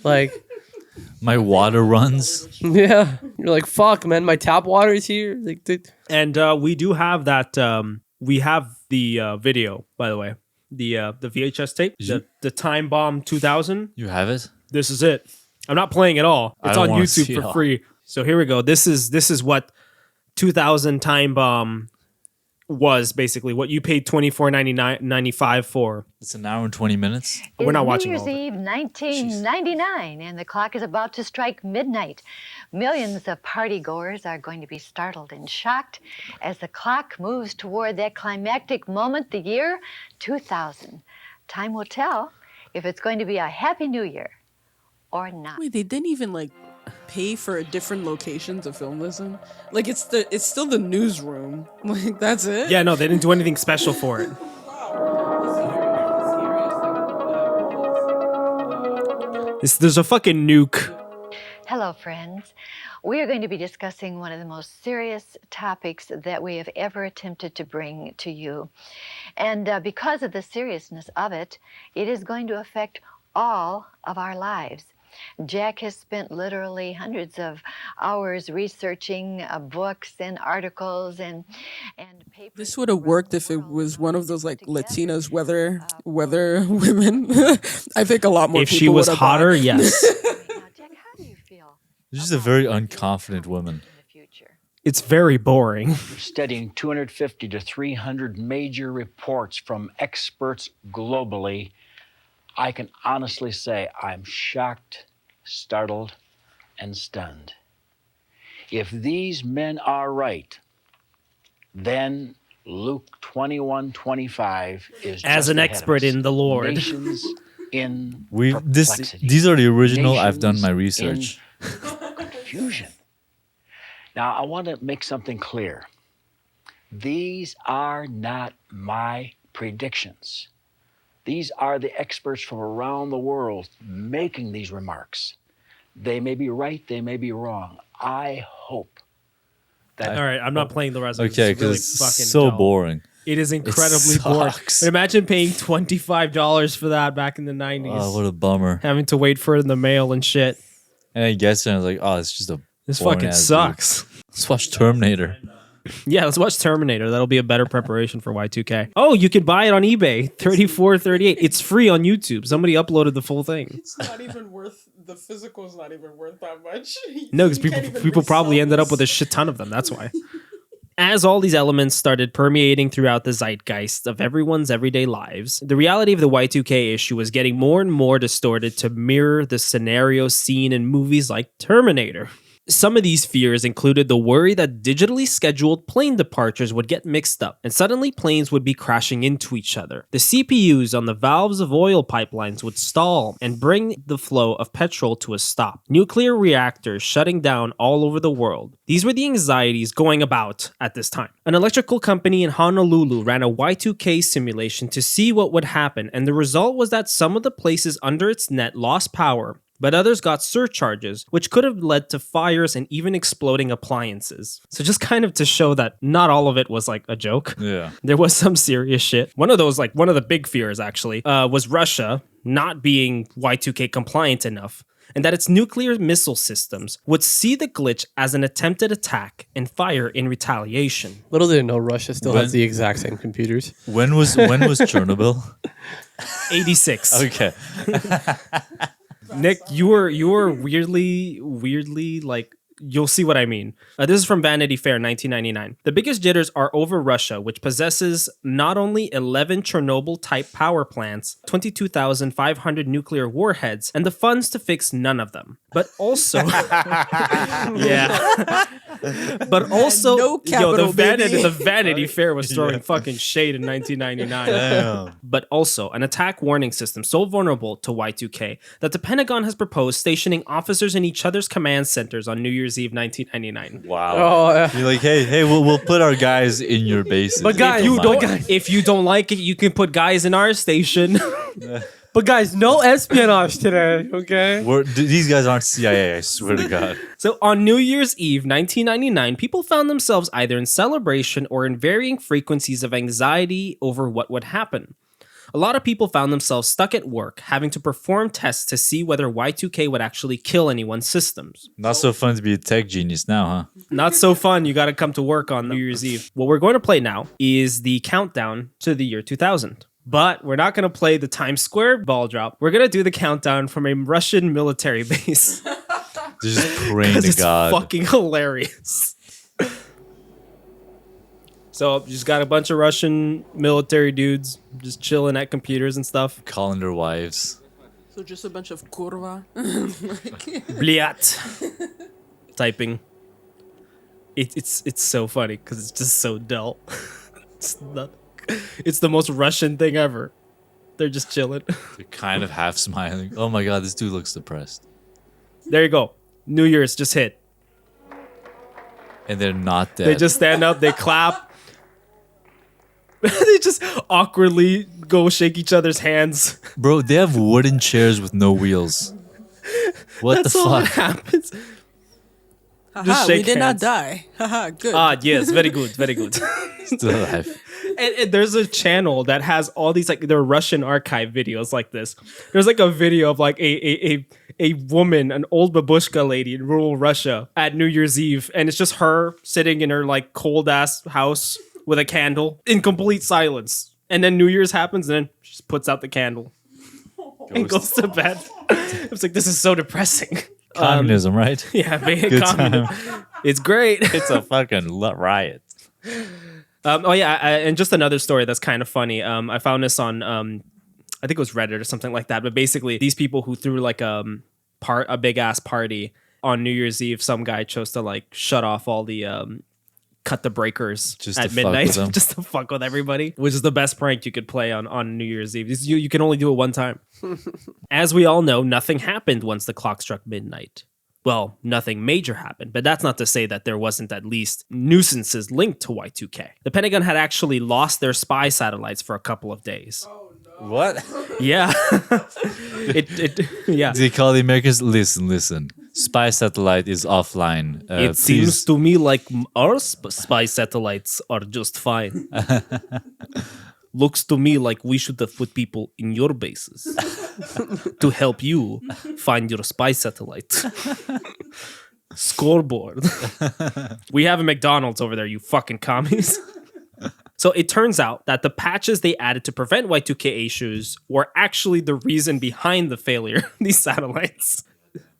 Speaker 3: like.
Speaker 4: My water runs.
Speaker 3: Yeah, you're like, fuck, man, my tap water is here. Like,
Speaker 5: And we do have that. We have the video, by the way, the VHS tape, the Time Bomb 2000.
Speaker 4: You have it?
Speaker 5: This is it. I'm not playing it all.
Speaker 4: I
Speaker 5: It's
Speaker 4: don't
Speaker 5: on
Speaker 4: wanna see
Speaker 5: YouTube
Speaker 4: it
Speaker 5: for
Speaker 4: all.
Speaker 5: free. So here we go. This is what 2000 Time Bomb was basically what you paid $24.95 for.
Speaker 4: It's an hour and 20 minutes.
Speaker 5: We're not
Speaker 11: It's
Speaker 5: watching
Speaker 11: New
Speaker 5: all of
Speaker 11: Year's
Speaker 5: it.
Speaker 11: Eve, 1999, and the clock is about to strike midnight. Millions of partygoers are going to be startled and shocked as the clock moves toward that climactic moment, the year 2000. Time will tell if it's going to be a happy new year or not.
Speaker 2: Wait, they didn't even like pay for a different location to film this in? Like it's still the newsroom. Like that's it.
Speaker 5: Yeah, no, they didn't do anything special for it. There's a fucking nuke.
Speaker 11: Hello, friends. We are going to be discussing one of the most serious topics that we have ever attempted to bring to you. And because of the seriousness of it, it is going to affect all of our lives. Jack has spent literally hundreds of hours researching books and articles and papers.
Speaker 2: This would have worked if it was one of those like Latinas weather women. I think a lot more.
Speaker 5: If
Speaker 2: people
Speaker 5: she was
Speaker 2: would have
Speaker 5: hotter,
Speaker 2: bought.
Speaker 5: yes.
Speaker 11: Jack, how do you feel?
Speaker 4: She's a very unconfident woman.
Speaker 5: It's very boring.
Speaker 13: Studying 250 to 300 major reports from experts globally, I can honestly say I'm shocked, startled, and stunned. If these men are right, then Luke 21:25 is
Speaker 5: As
Speaker 13: just
Speaker 5: an
Speaker 13: ahead of
Speaker 5: expert
Speaker 13: us.
Speaker 5: in the Lord.
Speaker 13: Nations in
Speaker 4: These are the original. I've done my
Speaker 13: Nations
Speaker 4: research.
Speaker 13: confusion. Now, I want to make something clear. These are not my predictions. These are the experts from around the world making these remarks. They may be right, they may be wrong. I hope that.
Speaker 5: All right, I'm not playing the rest of it.
Speaker 4: Okay,
Speaker 5: It's really
Speaker 4: because
Speaker 5: fucking
Speaker 4: it's so
Speaker 5: dull.
Speaker 4: boring.
Speaker 5: It is incredibly
Speaker 4: It
Speaker 5: boring.
Speaker 4: sucks.
Speaker 5: But imagine paying $25 for that back in the 90s.
Speaker 4: Oh, what a bummer.
Speaker 5: Having to wait for it in the mail and shit.
Speaker 4: And I guess I was like, oh, it's just a.
Speaker 5: This
Speaker 4: boring
Speaker 5: fucking
Speaker 4: ass
Speaker 5: sucks.
Speaker 4: dude. Let's watch Terminator.
Speaker 5: Yeah, let's watch Terminator. That'll be a better preparation for Y2K. Oh, you can buy it on eBay. $34.38. It's free on YouTube. Somebody uploaded the full thing.
Speaker 2: It's not even worth the physical is not even worth that much.
Speaker 5: No, because
Speaker 2: You can't even
Speaker 5: people probably
Speaker 2: resell
Speaker 5: ended up
Speaker 2: this.
Speaker 5: with a shit ton of them. That's why. As all these elements started permeating throughout the zeitgeist of everyone's everyday lives, the reality of the Y2K issue was getting more and more distorted to mirror the scenarios seen in movies like Terminator. Some of these fears included the worry that digitally scheduled plane departures would get mixed up, and suddenly planes would be crashing into each other. The CPUs on the valves of oil pipelines would stall and bring the flow of petrol to a stop. Nuclear reactors shutting down all over the world. These were the anxieties going about at this time. An electrical company in Honolulu ran a Y2K simulation to see what would happen, and the result was that some of the places under its net lost power, but others got surcharges, which could have led to fires and even exploding appliances. So just kind of to show that not all of it was like a joke.
Speaker 4: Yeah.
Speaker 5: There was some serious shit. One of the big fears actually, was Russia not being Y2K compliant enough, and that its nuclear missile systems would see the glitch as an attempted attack and fire in retaliation.
Speaker 3: Little did they know Russia still
Speaker 4: When-
Speaker 3: has the exact same computers.
Speaker 4: When was Chernobyl?
Speaker 5: 86.
Speaker 4: Okay.
Speaker 5: Nick, you were weirdly like, you'll see what I mean. This is from Vanity Fair 1999. The biggest jitters are over Russia, which possesses not only 11 Chernobyl-type power plants, 22,500 nuclear warheads, and the funds to fix none of them, but also, yeah, but also,
Speaker 2: No capital, baby.
Speaker 5: the Vanity Fair was throwing fucking shade in 1999.
Speaker 4: Damn.
Speaker 5: But also an attack warning system so vulnerable to Y2K that the Pentagon has proposed stationing officers in each other's command centers on New Year's Eve 1999.
Speaker 4: Wow.
Speaker 3: Oh, yeah.
Speaker 4: You're like, hey, we'll put our guys in your bases.
Speaker 5: But guys,
Speaker 4: Fine.
Speaker 5: if you don't like it, you can put guys in our station.
Speaker 3: But guys, no espionage today, okay?
Speaker 4: These guys aren't CIA, I swear to God.
Speaker 5: So on New Year's Eve 1999, people found themselves either in celebration or in varying frequencies of anxiety over what would happen. A lot of people found themselves stuck at work, having to perform tests to see whether Y2K would actually kill anyone's systems.
Speaker 4: Not so fun to be a tech genius now, huh?
Speaker 5: Not so fun. You got to come to work on New Year's Eve. What we're going to play now is the countdown to the year 2000. But we're not going to play the Times Square ball drop. We're going to do the countdown from a Russian military base.
Speaker 4: Just praying to
Speaker 5: It's
Speaker 4: God.
Speaker 5: fucking hilarious. So just got a bunch of Russian military dudes just chilling at computers and stuff.
Speaker 4: Calling their wives.
Speaker 2: So just a bunch of kurva.
Speaker 5: Bliat. Typing. It's so funny because it's just so dull. It's the most Russian thing ever. They're just chilling.
Speaker 4: They're kind of half smiling. Oh my God, this dude looks depressed.
Speaker 5: There you go. New Year's just hit.
Speaker 4: And they're not dead.
Speaker 5: They just stand up, they clap. They just awkwardly go shake each other's hands.
Speaker 4: Bro, they have wooden chairs with no wheels. What
Speaker 5: That's
Speaker 4: the
Speaker 5: all that
Speaker 4: fuck?
Speaker 5: happens.
Speaker 2: Haha,
Speaker 5: shake
Speaker 2: we did not
Speaker 5: hands.
Speaker 2: die. Haha, good.
Speaker 5: Yes, very good, very good.
Speaker 4: Still alive.
Speaker 5: And there's a channel that has all these like they're Russian archive videos like this. There's like a video of like a woman, an old babushka lady in rural Russia at New Year's Eve, and it's just her sitting in her like cold ass house with a candle in complete silence. And then New Year's happens, and then she just puts out the candle and goes to bed. It's like, this is so depressing.
Speaker 4: Communism, right?
Speaker 5: Yeah,
Speaker 4: Good
Speaker 5: communism.
Speaker 4: time.
Speaker 5: It's great.
Speaker 4: It's a fucking riot.
Speaker 5: And just another story that's kind of funny. I found this on, I think it was Reddit or something like that. But basically, these people who threw like a big ass party on New Year's Eve, some guy chose to like shut off all the cut the breakers
Speaker 4: Just
Speaker 5: at
Speaker 4: to fuck
Speaker 5: midnight,
Speaker 4: with them.
Speaker 5: just to fuck with everybody, which is the best prank you could play on New Year's Eve. You can only do it one time. As we all know, nothing happened once the clock struck midnight. Well, nothing major happened, but that's not to say that there wasn't at least nuisances linked to Y2K. The Pentagon had actually lost their spy satellites for a couple of days.
Speaker 4: What?
Speaker 5: Yeah. Yeah.
Speaker 4: They call the Americans, listen. Spy satellite is offline.
Speaker 5: It seems to me like our spy satellites are just fine. Looks to me like we should have put people in your bases to help you find your spy satellite. Scoreboard. We have a McDonald's over there, you fucking commies. So it turns out that the patches they added to prevent Y2K issues were actually the reason behind the failure of these satellites.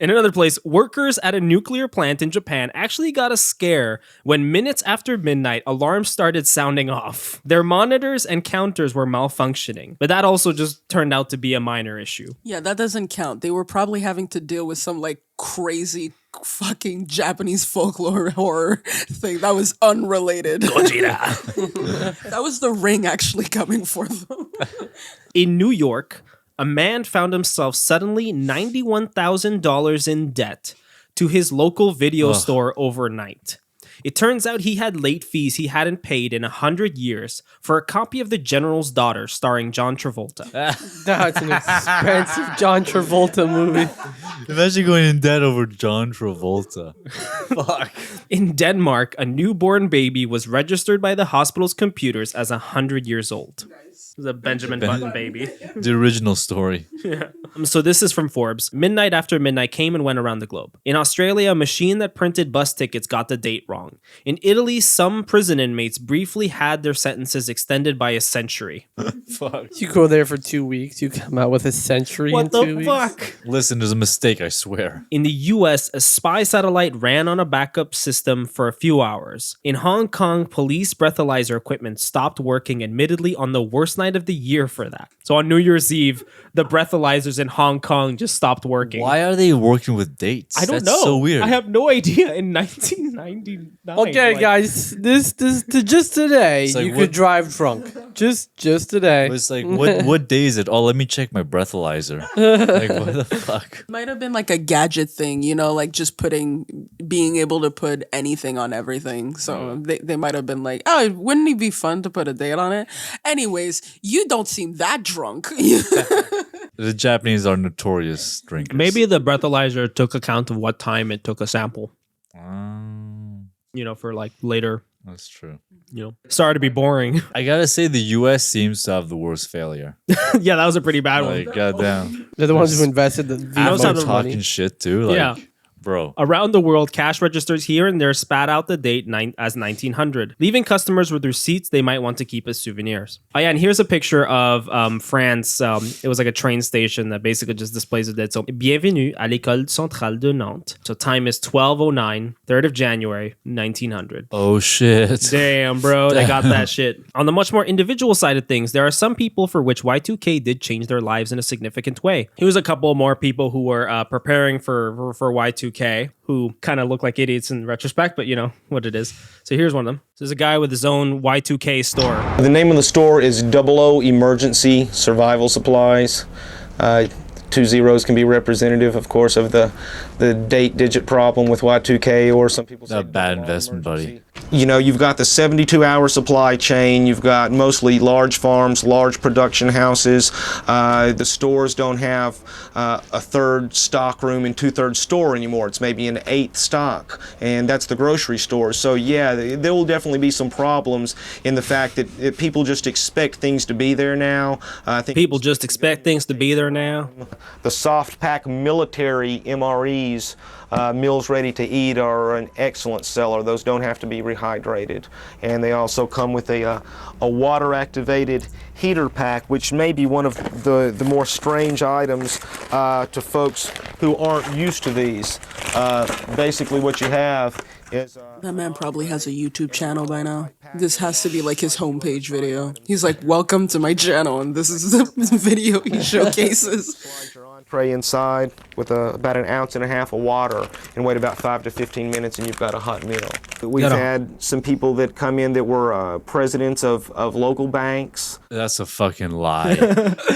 Speaker 5: In another place, workers at a nuclear plant in Japan actually got a scare when minutes after midnight, alarms started sounding off. Their monitors and counters were malfunctioning, but that also just turned out to be a minor issue.
Speaker 2: Yeah, that doesn't count. They were probably having to deal with some like crazy fucking Japanese folklore horror thing that was unrelated.
Speaker 5: Gojira.
Speaker 2: That was the ring actually coming for them.
Speaker 5: In New York, a man found himself suddenly $91,000 in debt to his local video store overnight. It turns out he had late fees he hadn't paid in 100 years for a copy of The General's Daughter starring John Travolta.
Speaker 3: That's an expensive John Travolta movie.
Speaker 4: Imagine going in debt over John Travolta.
Speaker 3: Fuck.
Speaker 5: In Denmark, a newborn baby was registered by the hospital's computers as 100 years old. It was a Benjamin Button baby.
Speaker 4: The original story.
Speaker 5: Yeah. So this is from Forbes. Midnight after midnight came and went around the globe. In Australia, a machine that printed bus tickets got the date wrong. In Italy, some prison inmates briefly had their sentences extended by a century.
Speaker 3: Fuck. You go there for 2 weeks, you come out with a century in 2 weeks.
Speaker 5: What the fuck?
Speaker 4: Listen, there's a mistake, I swear.
Speaker 5: In the US, a spy satellite ran on a backup system for a few hours. In Hong Kong, police breathalyzer equipment stopped working, admittedly on the worst night of the year for that. So on New Year's Eve, the breathalyzers in Hong Kong just stopped working.
Speaker 4: Why are they working with dates?
Speaker 5: I don't
Speaker 4: That's
Speaker 5: know.
Speaker 4: so weird.
Speaker 5: I have no idea. In 1999.
Speaker 3: Okay, guys, this just today
Speaker 4: It's like,
Speaker 3: you
Speaker 4: what-
Speaker 3: could drive drunk. Just today.
Speaker 4: It's like, what day is it? Oh, let me check my breathalyzer. Like, what the fuck?
Speaker 2: Might have been like a gadget thing, you know, like just being able to put anything on everything. So they might have been like, oh, wouldn't it be fun to put a date on it? Anyways, you don't seem that drunk.
Speaker 4: The Japanese are notorious drinkers.
Speaker 5: Maybe the breathalyzer took account of what time it took a sample. For like later.
Speaker 4: That's true.
Speaker 5: Sorry to be boring.
Speaker 4: I gotta say, the U.S. seems to have the worst failure.
Speaker 5: Yeah, that was a pretty bad
Speaker 4: Like,
Speaker 5: one.
Speaker 4: goddamn.
Speaker 3: They're the ones who invested the
Speaker 4: Apple
Speaker 5: sounded
Speaker 4: talking
Speaker 5: funny.
Speaker 4: shit too. Like,
Speaker 5: Yeah.
Speaker 4: bro.
Speaker 5: Around the world, cash registers here and there spat out the date as 1900, leaving customers with receipts they might want to keep as souvenirs. Oh yeah, and here's a picture of France. It was like a train station that basically just displays the date. So, bienvenue à l'école centrale de Nantes. So time is 12:09, 3rd of January, 1900.
Speaker 4: Oh shit.
Speaker 5: Damn, bro, they got that shit. On the much more individual side of things, there are some people for which Y2K did change their lives in a significant way. Here's a couple more people who were preparing for Y2K, who kind of look like idiots in retrospect, but you know what it is. So here's one of them. There's a guy with his own Y2K store.
Speaker 14: The name of the store is 00 Emergency Survival Supplies. 2 zeros can be representative, of course, of the date digit problem with Y2K, or some people say
Speaker 4: a bad investment, buddy.
Speaker 14: You know, you've got the 72-hour supply chain. You've got mostly large farms, large production houses. The stores don't have a third stock room and 2/3 store anymore. It's maybe an 1/8 stock, and that's the grocery stores. So yeah, there will definitely be some problems in the fact that people just expect things to be there now. I think
Speaker 5: people just expect things to be there now.
Speaker 14: The soft pack military MREs, meals ready to eat, are an excellent seller. Those don't have to be rehydrated, and they also come with a water activated heater pack, which may be one of the more strange items to folks who aren't used to these. Basically what you have is
Speaker 2: that man probably has a YouTube channel by now. This has to be like his homepage video. He's like, welcome to my channel, and this is the video he showcases.
Speaker 14: Tray inside with about 1.5 ounces of water, and wait about 5 to 15 minutes, and you've got a hot meal. We've had some people that come in that were presidents of local banks.
Speaker 4: That's a fucking lie.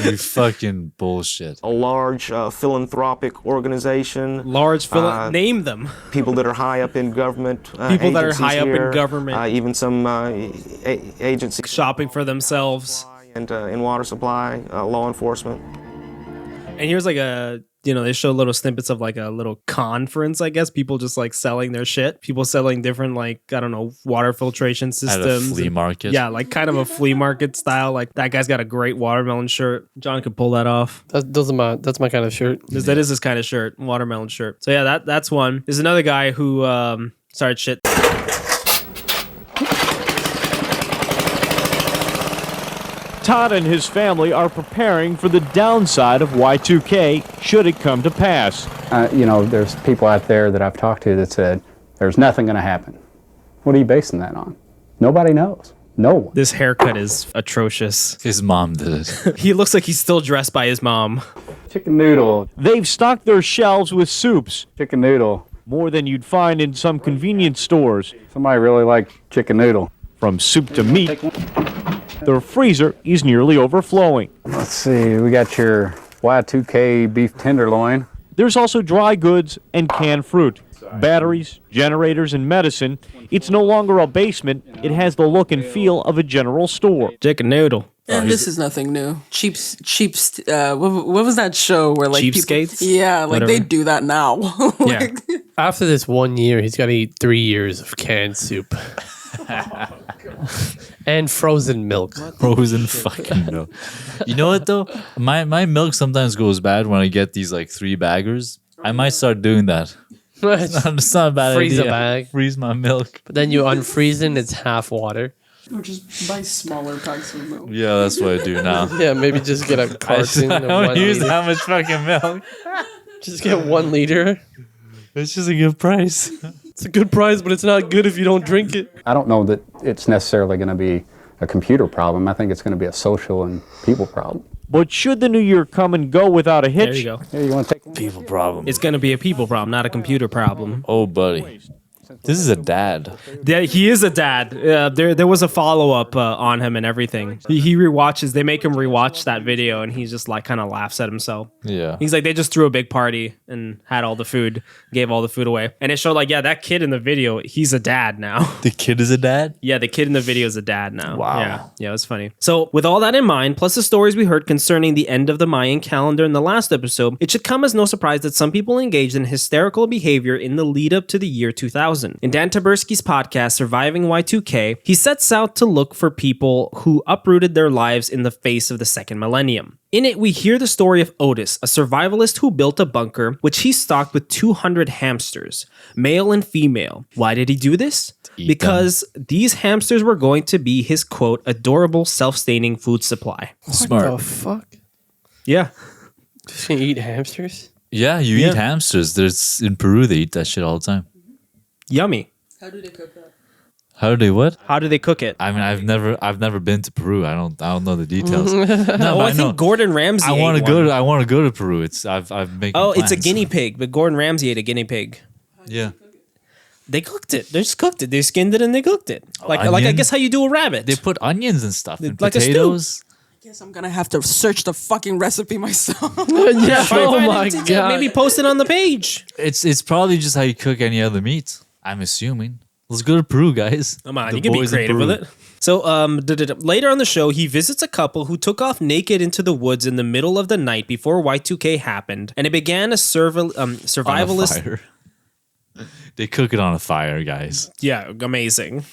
Speaker 4: You fucking bullshit.
Speaker 14: A large philanthropic organization.
Speaker 5: Name them.
Speaker 14: People that are high up in government.
Speaker 5: People that are high up in government.
Speaker 14: Even some agencies.
Speaker 5: Shopping for themselves.
Speaker 14: And in water supply, law enforcement.
Speaker 5: And here's like they show little snippets of like a little conference, I guess. People just like selling their shit. People selling different, like, I don't know, water filtration systems.
Speaker 4: At a flea market.
Speaker 5: Yeah, like kind of a flea market style. Like that guy's got a great watermelon shirt. John could pull that off.
Speaker 3: That's my kind of shirt.
Speaker 5: That is his kind of shirt, watermelon shirt. So yeah, that's one. There's another guy who started shit.
Speaker 15: Todd and his family are preparing for the downside of Y2K should it come to pass.
Speaker 16: There's people out there that I've talked to that said, there's nothing going to happen. What are you basing that on? Nobody knows. No one.
Speaker 5: This haircut is atrocious.
Speaker 4: His mom did it.
Speaker 5: He looks like he's still dressed by his mom.
Speaker 16: Chicken noodle.
Speaker 15: They've stocked their shelves with soups.
Speaker 16: Chicken noodle.
Speaker 15: More than you'd find in some convenience stores.
Speaker 16: Somebody really likes chicken noodle.
Speaker 15: From soup to meat. Their freezer is nearly overflowing.
Speaker 16: Let's see, we got your Y2K beef tenderloin.
Speaker 15: There's also dry goods and canned fruit, batteries, generators, and medicine. It's no longer a basement. It has the look and feel of a general store.
Speaker 5: Chicken noodle.
Speaker 2: And this is nothing new. What was that show where like
Speaker 5: Cheapskates?
Speaker 2: People, yeah, like they do that now.
Speaker 3: Yeah. After this 1 year, he's got to eat 3 years of canned soup. And frozen milk.
Speaker 4: Frozen fucking milk. You know what though? My milk sometimes goes bad when I get these like 3 baggers. I might start doing that. It's not a bad
Speaker 3: Freeze
Speaker 4: idea.
Speaker 3: a bag.
Speaker 4: Freeze my milk.
Speaker 3: But then you unfreeze it and it's half water.
Speaker 2: Or just buy smaller packs of milk.
Speaker 4: Yeah, that's what I do now.
Speaker 3: Yeah, maybe just get a carton
Speaker 4: I
Speaker 3: of
Speaker 4: don't
Speaker 3: 1
Speaker 4: use
Speaker 3: liter.
Speaker 4: that much fucking milk.
Speaker 3: Just get 1 liter.
Speaker 4: It's just a good price.
Speaker 3: It's a good price, but it's not good if you don't drink it.
Speaker 16: I don't know that it's necessarily going to be a computer problem. I think it's going to be a social and people problem.
Speaker 15: But should the new year come and go without a hitch?
Speaker 5: There you go.
Speaker 16: Hey, you want to take one?
Speaker 4: People problem.
Speaker 5: It's going to be a people problem, not a computer problem.
Speaker 4: Oh, buddy. This is a dad.
Speaker 5: Yeah, he is a dad. There was a follow-up on him and everything. He rewatches. They make him rewatch that video, and he's just like kind of laughs at himself.
Speaker 4: Yeah.
Speaker 5: He's like, they just threw a big party and had all the food, gave all the food away. And it showed like, yeah, that kid in the video, he's a dad now.
Speaker 4: The kid is a dad?
Speaker 5: Yeah, the kid in the video is a dad now.
Speaker 4: Wow.
Speaker 5: Yeah, it was funny. So with all that in mind, plus the stories we heard concerning the end of the Mayan calendar in the last episode, it should come as no surprise that some people engaged in hysterical behavior in the lead up to the year 2000. In Dan Taberski's podcast, Surviving Y2K, he sets out to look for people who uprooted their lives in the face of the second millennium. In it, we hear the story of Otis, a survivalist who built a bunker which he stocked with 200 hamsters, male and female. Why did he do this? Because these hamsters were going to be his, quote, adorable self-sustaining food supply.
Speaker 4: Smart.
Speaker 3: What the fuck?
Speaker 5: Yeah.
Speaker 3: Just gonna eat hamsters?
Speaker 4: Yeah, you eat hamsters. There's in Peru they eat that shit all the time.
Speaker 5: Yummy.
Speaker 2: How do they cook that?
Speaker 4: How do they what?
Speaker 5: How do they cook it?
Speaker 4: I mean, I've never been to Peru. I don't know the details. No,
Speaker 5: I think Gordon Ramsay.
Speaker 4: I want to go to Peru. It's I've making
Speaker 5: it's a
Speaker 4: plans.
Speaker 5: guinea pig, but Gordon Ramsay ate a guinea pig.
Speaker 4: Yeah.
Speaker 5: They cooked it. They just cooked it. They skinned it and they cooked it. Like I
Speaker 4: Onion?
Speaker 5: guess how you do a rabbit.
Speaker 4: They put onions and stuff and
Speaker 5: Like a stew.
Speaker 4: potatoes.
Speaker 2: guess I'm gonna have to search the fucking recipe myself.
Speaker 3: Yeah. Oh my god.
Speaker 5: Maybe post it on the page.
Speaker 4: It's probably just how you cook any other meat. I'm assuming. Let's go to Peru, guys.
Speaker 5: Come on,
Speaker 4: The
Speaker 5: you can be
Speaker 4: boys in
Speaker 5: creative
Speaker 4: Peru.
Speaker 5: with it. So, later on the show, he visits a couple who took off naked into the woods in the middle of the night before Y2K happened, and it began a survivalist.
Speaker 4: On a fire. They cook it on a fire, guys.
Speaker 5: Yeah, amazing.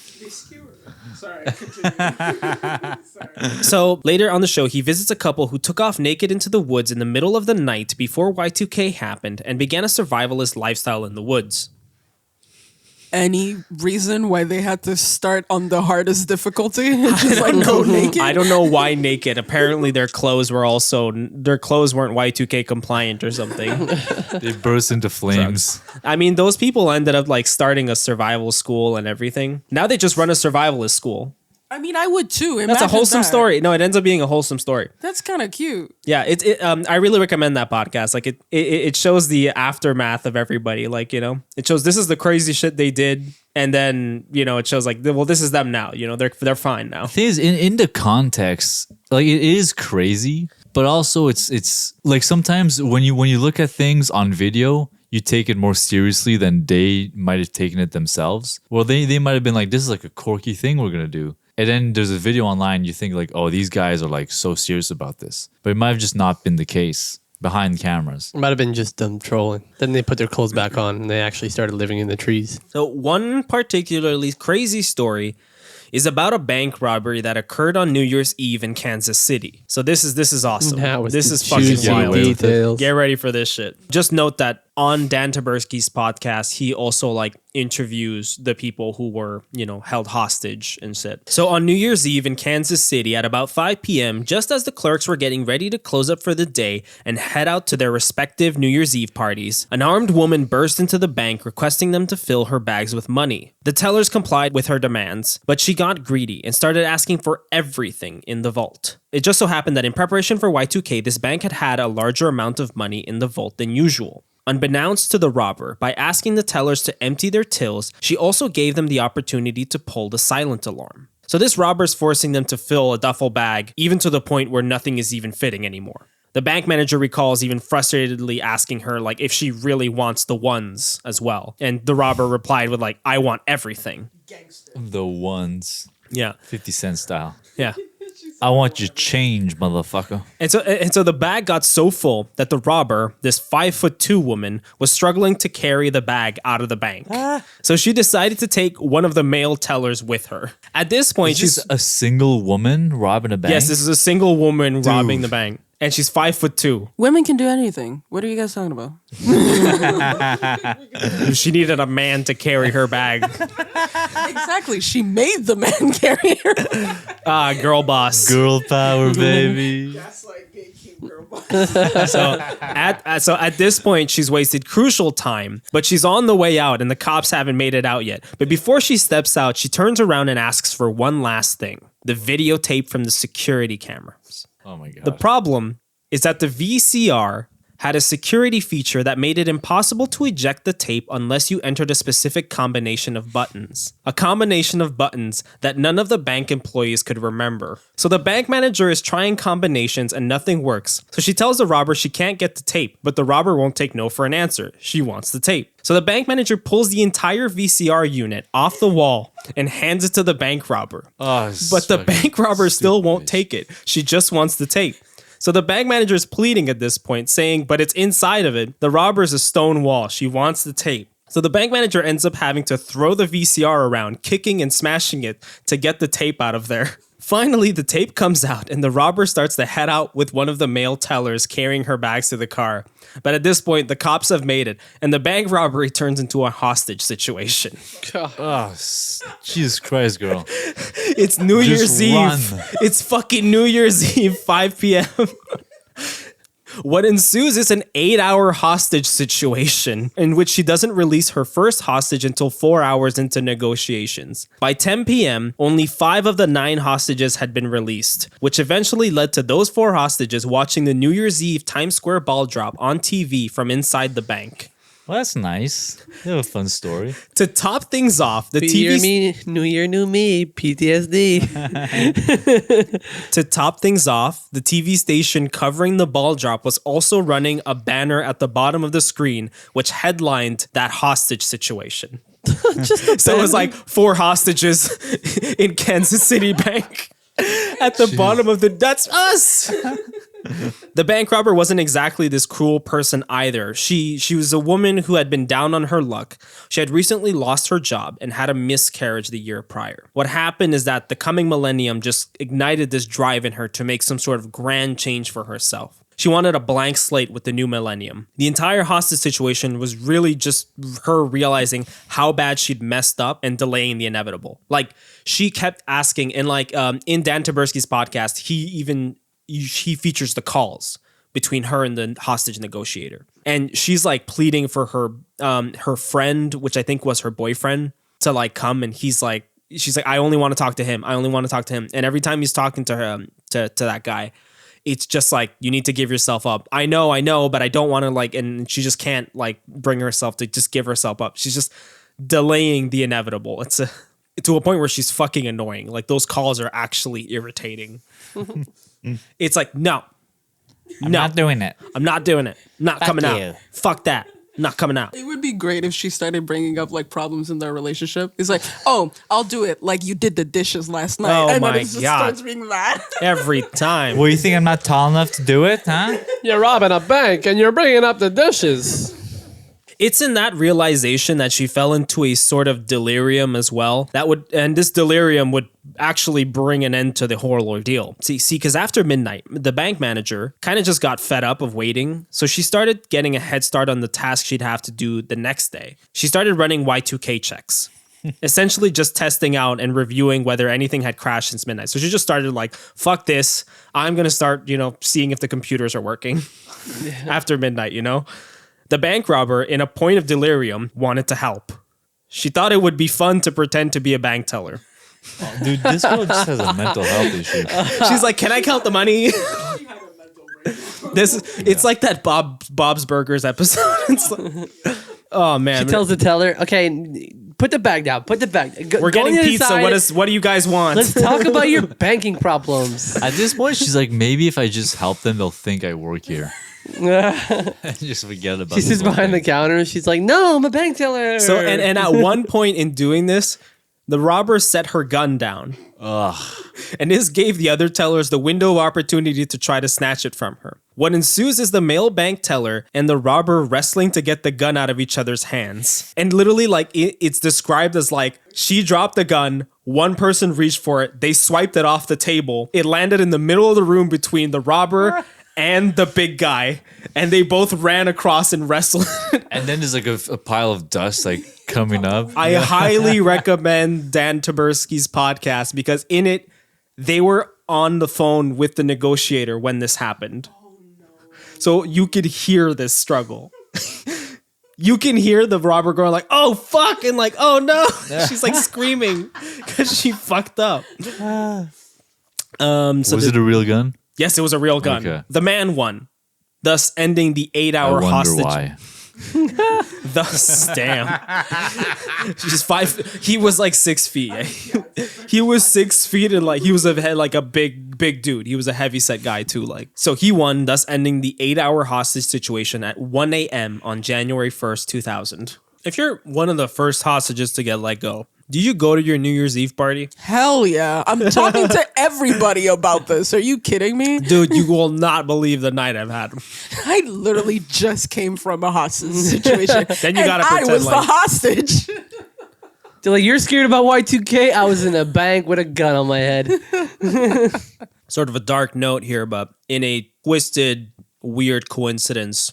Speaker 5: So later on the show, he visits a couple who took off naked into the woods in the middle of the night before Y2K happened and began a survivalist lifestyle in the woods.
Speaker 2: Any reason why they had to start on the hardest difficulty? Just like go naked?
Speaker 5: I don't know why naked. Apparently their clothes weren't Y2K compliant or something.
Speaker 4: They burst into flames.
Speaker 5: I mean, those people ended up like starting a survival school and everything. Now they just run a survivalist school.
Speaker 2: I mean, I would too.
Speaker 5: That's a
Speaker 2: Imagine
Speaker 5: wholesome
Speaker 2: that.
Speaker 5: story. No, it ends up being a wholesome story.
Speaker 2: That's kind of cute.
Speaker 5: Yeah, I really recommend that podcast. Like it shows the aftermath of everybody. Like, you know, it shows this is the crazy shit they did, and then, you know, it shows like, well, this is them now. You know, they're fine now.
Speaker 4: The thing is, in the context, like it is crazy, but also it's like sometimes when you look at things on video, you take it more seriously than they might have taken it themselves. Well, they might have been like, this is like a quirky thing we're gonna do. And then there's a video online, you think like, oh, these guys are like so serious about this. But it might have just not been the case behind cameras.
Speaker 3: It might have been just them trolling. Then they put their clothes back on and they actually started living in the trees.
Speaker 5: So one particularly crazy story is about a bank robbery that occurred on New Year's Eve in Kansas City. So this is awesome.
Speaker 3: Now it's
Speaker 5: This
Speaker 3: the
Speaker 5: is fucking
Speaker 3: juicy
Speaker 5: wild.
Speaker 3: details.
Speaker 5: Get ready for this shit. Just note that on Dan Taberski's podcast, he also like interviews the people who were, you know, held hostage and shit. So on New Year's Eve in Kansas City at about 5 p.m., just as the clerks were getting ready to close up for the day and head out to their respective New Year's Eve parties, an armed woman burst into the bank requesting them to fill her bags with money. The tellers complied with her demands, but she got greedy and started asking for everything in the vault. It just so happened that in preparation for Y2K, this bank had a larger amount of money in the vault than usual. Unbeknownst to the robber, by asking the tellers to empty their tills, she also gave them the opportunity to pull the silent alarm. So this robber's forcing them to fill a duffel bag, even to the point where nothing is even fitting anymore. The bank manager recalls even frustratedly asking her like if she really wants the ones as well. And the robber replied with like, I want everything.
Speaker 4: The ones.
Speaker 5: Yeah.
Speaker 4: 50 Cent style.
Speaker 5: Yeah.
Speaker 4: I want your change, motherfucker.
Speaker 5: And so the bag got so full that the robber, this 5'2" woman, was struggling to carry the bag out of the bank. So she decided to take one of the male tellers with her. At this point,
Speaker 4: Is this a single woman robbing a bank?
Speaker 5: Yes, this is a single woman robbing the bank. And she's 5'2".
Speaker 2: Women can do anything. What are you guys talking about?
Speaker 5: She needed a man to carry her bag.
Speaker 2: Exactly. She made the man carry her.
Speaker 5: Girl boss.
Speaker 4: Girl power, baby.
Speaker 5: So at this point, she's wasted crucial time, but she's on the way out and the cops haven't made it out yet. But before she steps out, she turns around and asks for one last thing: the videotape from the security cameras.
Speaker 4: Oh my God.
Speaker 5: The problem is that the VCR had a security feature that made it impossible to eject the tape unless you entered a specific combination of buttons. A combination of buttons that none of the bank employees could remember. So the bank manager is trying combinations and nothing works. So she tells the robber she can't get the tape, but the robber won't take no for an answer. She wants the tape. So the bank manager pulls the entire VCR unit off the wall and hands it to the bank robber. But the bank robber still won't take it. She just wants the tape. So the bank manager is pleading at this point, saying, but it's inside of it. The robber is a stone wall. She wants the tape. So the bank manager ends up having to throw the VCR around, kicking and smashing it to get the tape out of there. Finally, the tape comes out and the robber starts to head out with one of the male tellers carrying her bags to the car. But at this point, the cops have made it and the bank robbery turns into a hostage situation.
Speaker 4: Oh, Jesus Christ, girl.
Speaker 5: It's New Year's
Speaker 4: run.
Speaker 5: Eve. It's fucking New Year's Eve, 5 p.m. What ensues is an 8-hour hostage situation in which she doesn't release her first hostage until 4 hours into negotiations. By 10 p.m., only 5 of the 9 hostages had been released, which eventually led to those 4 hostages watching the New Year's Eve Times Square ball drop on TV from inside the bank.
Speaker 4: Well, that's nice. You have a fun story.
Speaker 5: To top things off, the
Speaker 3: New year, new me, PTSD.
Speaker 5: To top things off, the TV station covering the ball drop was also running a banner at the bottom of the screen, which headlined that hostage situation. So it was like 4 hostages in Kansas City Bank. At the bottom of that's us. The bank robber wasn't exactly this cruel person either. She was a woman who had been down on her luck. She had recently lost her job and had a miscarriage the year prior. What happened is that the coming millennium just ignited this drive in her to make some sort of grand change for herself. She wanted a blank slate with the new millennium. The entire hostage situation was really just her realizing how bad she'd messed up and delaying the inevitable. Like, she kept asking, and like in Dan Taberski's podcast, he features the calls between her and the hostage negotiator. And she's like pleading for her friend, which I think was her boyfriend, to like come. And she's like, I only want to talk to him. I only want to talk to him. And every time he's talking to her, to that guy, it's just like, you need to give yourself up. I know, but I don't want to like, and she just can't like bring herself to just give herself up. She's just delaying the inevitable. It's to a point where she's fucking annoying. Like, those calls are actually irritating. It's like, no,
Speaker 4: I'm not doing it.
Speaker 5: I'm not doing it. Not
Speaker 4: Fuck
Speaker 5: coming
Speaker 4: you.
Speaker 5: out. Fuck that. Not coming out.
Speaker 2: It would be great if she started bringing up like problems in their relationship. It's like, oh, I'll do it. Like, you did the dishes last night.
Speaker 5: Oh
Speaker 2: and
Speaker 5: my
Speaker 2: then it just
Speaker 5: God.
Speaker 2: starts being that.
Speaker 5: Every time.
Speaker 4: Well, you think I'm not tall enough to do it, huh?
Speaker 3: You're robbing a bank and you're bringing up the dishes.
Speaker 5: It's in that realization that she fell into a sort of delirium as well. And this delirium would actually bring an end to the whole ordeal. See, because after midnight, the bank manager kind of just got fed up of waiting. So she started getting a head start on the task she'd have to do the next day. She started running Y2K checks. Essentially just testing out and reviewing whether anything had crashed since midnight. So she just started like, fuck this. I'm going to start, seeing if the computers are working after midnight, The bank robber, in a point of delirium, wanted to help. She thought it would be fun to pretend to be a bank teller.
Speaker 4: Oh, dude, this girl just has a mental health issue.
Speaker 5: She's like, can I count the money? It's like that Bob's Burgers episode. It's like, oh man.
Speaker 3: She tells the teller, okay, put the bag down. Put the bag.
Speaker 5: We're getting pizza. What do you guys want?
Speaker 3: Let's talk about your banking problems.
Speaker 4: At this point, she's like, maybe if I just help them, they'll think I work here. Just forget about it.
Speaker 3: She sits behind the counter and she's like, no, I'm a bank teller.
Speaker 5: So and at one point in doing this, the robber set her gun down.
Speaker 4: Ugh.
Speaker 5: And this gave the other tellers the window of opportunity to try to snatch it from her. What ensues is the male bank teller and the robber wrestling to get the gun out of each other's hands. And literally, like, it's described as like, she dropped the gun, one person reached for it, they swiped it off the table, it landed in the middle of the room between the robber and the big guy, and they both ran across and wrestled.
Speaker 4: And then there's like a pile of dust like coming up.
Speaker 5: I highly recommend Dan Taberski's podcast because in it, they were on the phone with the negotiator when this happened. Oh, no. So you could hear this struggle. You can hear the robber going like, oh, fuck, and like, oh, no. She's like screaming because she fucked up. So
Speaker 4: was it a real gun?
Speaker 5: Yes, it was a real gun.
Speaker 4: Okay.
Speaker 5: The man won, thus ending the 8-hour hostage.
Speaker 4: Why.
Speaker 5: Thus, damn. She's 5. He was like 6 feet. He was 6 feet and like he was a big dude. He was a heavy set guy too. Like, so he won, thus ending the 8-hour hostage situation at 1 a.m. on January 1st, 2000. If you're one of the first hostages to get let go, do you go to your New Year's Eve party?
Speaker 2: Hell yeah. I'm talking to everybody about this. Are you kidding me?
Speaker 5: Dude, you will not believe the night I've had.
Speaker 2: I literally just came from a hostage situation.
Speaker 5: Then you gotta pretend
Speaker 2: I was
Speaker 5: like...
Speaker 2: the hostage.
Speaker 3: They're like, you're scared about Y2K? I was in a bank with a gun on my head.
Speaker 5: Sort of a dark note here, but in a twisted, weird coincidence,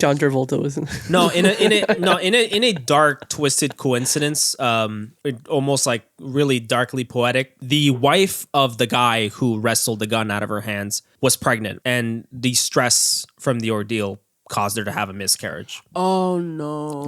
Speaker 3: John Travolta was
Speaker 5: in a dark, twisted coincidence, almost like really darkly poetic. The wife of the guy who wrestled the gun out of her hands was pregnant, and the stress from the ordeal caused her to have a miscarriage.
Speaker 2: Oh no!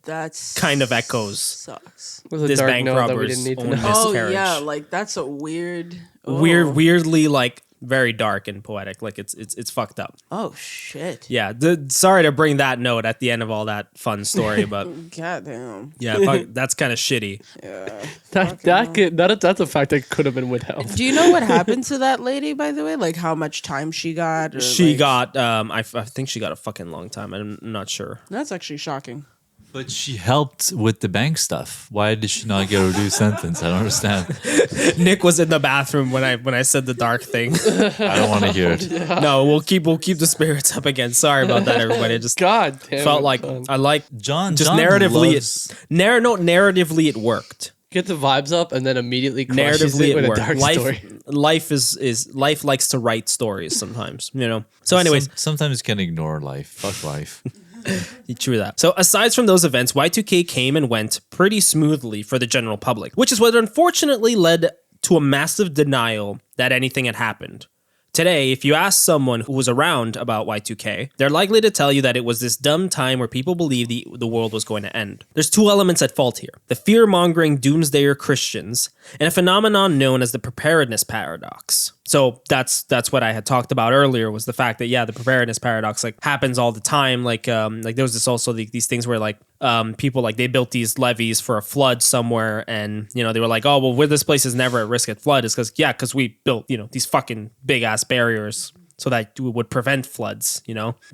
Speaker 5: That's kind of echoes.
Speaker 2: Sucks.
Speaker 3: Was
Speaker 5: this
Speaker 3: dark
Speaker 5: bank
Speaker 3: note that we
Speaker 5: robber's
Speaker 3: didn't need to
Speaker 5: own
Speaker 3: know.
Speaker 5: miscarriage.
Speaker 2: Oh yeah, like that's a weird.
Speaker 5: Weirdly like very dark and poetic. Like it's fucked up.
Speaker 2: Oh shit.
Speaker 5: Yeah. Sorry to bring that note at the end of all that fun story, but
Speaker 2: goddamn.
Speaker 5: yeah, that's kind of shitty.
Speaker 2: Yeah.
Speaker 3: That's a fact that could have been withheld.
Speaker 2: Do you know what happened to that lady, by the way? Like how much time she got? Or
Speaker 5: She
Speaker 2: like...
Speaker 5: got I think she got a fucking long time. I'm not sure.
Speaker 2: That's actually shocking.
Speaker 4: But she helped with the bank stuff. Why did she not get a reduced sentence? I don't understand.
Speaker 5: Nick was in the bathroom when I said the dark thing.
Speaker 4: I don't want to hear it.
Speaker 5: No, we'll keep the spirits up again. Sorry about that, everybody. I just
Speaker 3: God damn
Speaker 5: felt
Speaker 3: it,
Speaker 5: like
Speaker 3: John.
Speaker 5: I like
Speaker 4: John.
Speaker 5: just
Speaker 4: John
Speaker 5: narratively
Speaker 4: loves-
Speaker 5: narratively it worked.
Speaker 3: Get the vibes up and then immediately crushes
Speaker 5: Narratively
Speaker 3: it with
Speaker 5: it
Speaker 3: a
Speaker 5: worked.
Speaker 3: dark story.
Speaker 5: Life likes to write stories sometimes, you know. So anyways,
Speaker 4: sometimes you can ignore life. Fuck life.
Speaker 5: True that. So aside from those events, Y2K came and went pretty smoothly for the general public, which is what unfortunately led to a massive denial that anything had happened. Today, if you ask someone who was around about Y2K, they're likely to tell you that it was this dumb time where people believed the world was going to end. There's two elements at fault here: the fear-mongering doomsdayer Christians and a phenomenon known as the preparedness paradox. So that's what I had talked about earlier, was the fact that, yeah, the preparedness paradox like happens all the time. Like there was this also these things where like people like they built these levees for a flood somewhere, and you know they were like, oh well, where this place is never at risk at flood is because we built these fucking big ass barriers so that would prevent floods.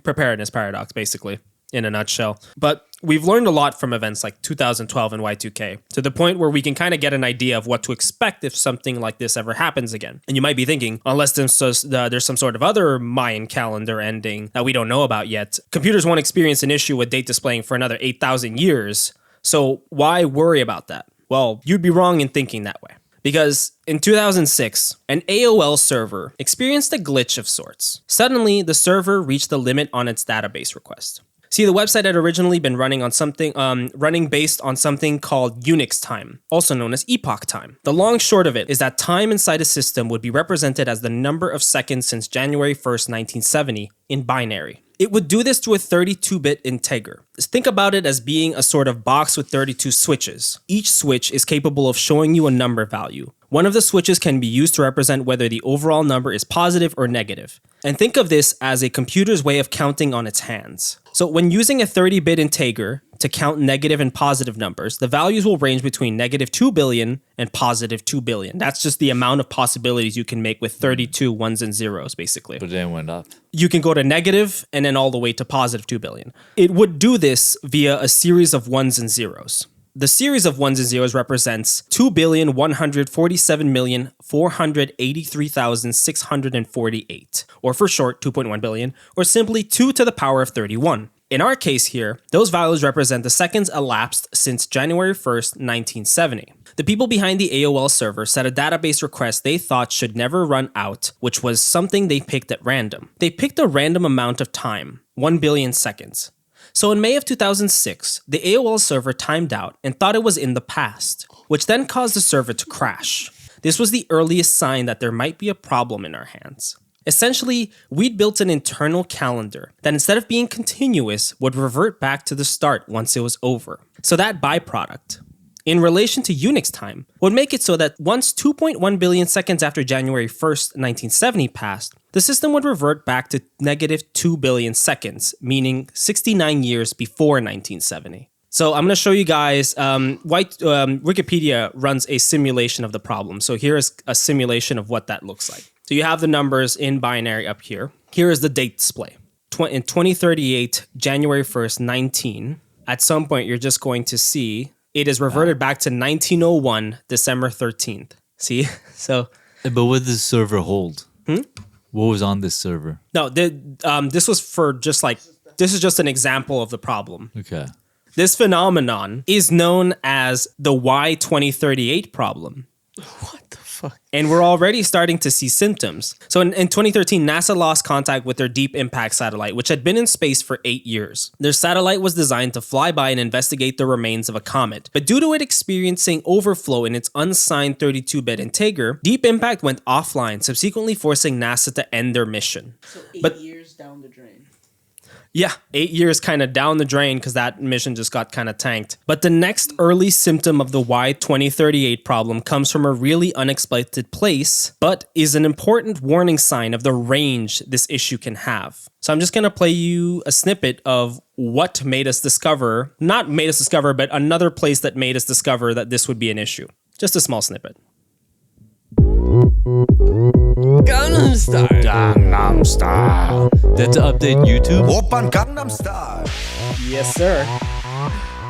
Speaker 5: Preparedness paradox basically in a nutshell. But we've learned a lot from events like 2012 and Y2K to the point where we can kind of get an idea of what to expect if something like this ever happens again. And you might be thinking, unless there's some sort of other Mayan calendar ending that we don't know about yet, computers won't experience an issue with date displaying for another 8,000 years. So why worry about that? Well, you'd be wrong in thinking that way. Because in 2006, an AOL server experienced a glitch of sorts. Suddenly, the server reached the limit on its database request. See, the website had originally been running based on something called Unix time, also known as epoch time. The long short of it is that time inside a system would be represented as the number of seconds since January 1st, 1970 in binary. It would do this to a 32-bit integer. Think about it as being a sort of box with 32 switches. Each switch is capable of showing you a number value. One of the switches can be used to represent whether the overall number is positive or negative. And think of this as a computer's way of counting on its hands. So when using a 30-bit integer to count negative and positive numbers, the values will range between negative 2 billion and positive 2 billion. That's just the amount of possibilities you can make with 32 ones and zeros, basically.
Speaker 4: But then it went up.
Speaker 5: You can go to negative and then all the way to positive 2 billion. It would do this via a series of ones and zeros. The series of ones and zeros represents 2,147,483,648, or for short, 2.1 billion, or simply 2 to the power of 31. In our case here, those values represent the seconds elapsed since January 1st, 1970. The people behind the AOL server set a database request they thought should never run out, which was something they picked at random. They picked a random amount of time, 1 billion seconds. So in May of 2006, the AOL server timed out and thought it was in the past, which then caused the server to crash. This was the earliest sign that there might be a problem in our hands. Essentially, we'd built an internal calendar that instead of being continuous would revert back to the start once it was over. So that byproduct, in relation to Unix time, would make it so that once 2.1 billion seconds after January 1st, 1970 passed, the system would revert back to negative 2 billion seconds, meaning 69 years before 1970. So I'm going to show you guys, Wikipedia runs a simulation of the problem. So here is a simulation of what that looks like. So you have the numbers in binary up here. Here is the date display. In 2038, January 1st, 19, at some point you're just going to see it is reverted back to 1901, December 13th. See? So.
Speaker 4: But what does the server hold? What was on this server?
Speaker 5: No, this was for just like, this is just an example of the problem.
Speaker 4: Okay.
Speaker 5: This phenomenon is known as the Y2038 problem.
Speaker 3: What the fuck?
Speaker 5: And we're already starting to see symptoms. So in 2013, NASA lost contact with their Deep Impact satellite, which had been in space for 8 years. Their satellite was designed to fly by and investigate the remains of a comet. But due to it experiencing overflow in its unsigned 32-bit integer, Deep Impact went offline, subsequently forcing NASA to end their mission.
Speaker 2: So 8 years down the drain.
Speaker 5: Yeah, 8 years kind of down the drain because that mission just got kind of tanked. But the next early symptom of the Y2038 problem comes from a really unexpected place, but is an important warning sign of the range this issue can have. So I'm just going to play you a snippet of what made us discover, not made us discover, but another place that made us discover that this would be an issue. Just a small snippet.
Speaker 3: Gangnam Style.
Speaker 4: Gangnam Style. Did to update YouTube?
Speaker 8: Oppan Gangnam Style.
Speaker 5: Yes, sir.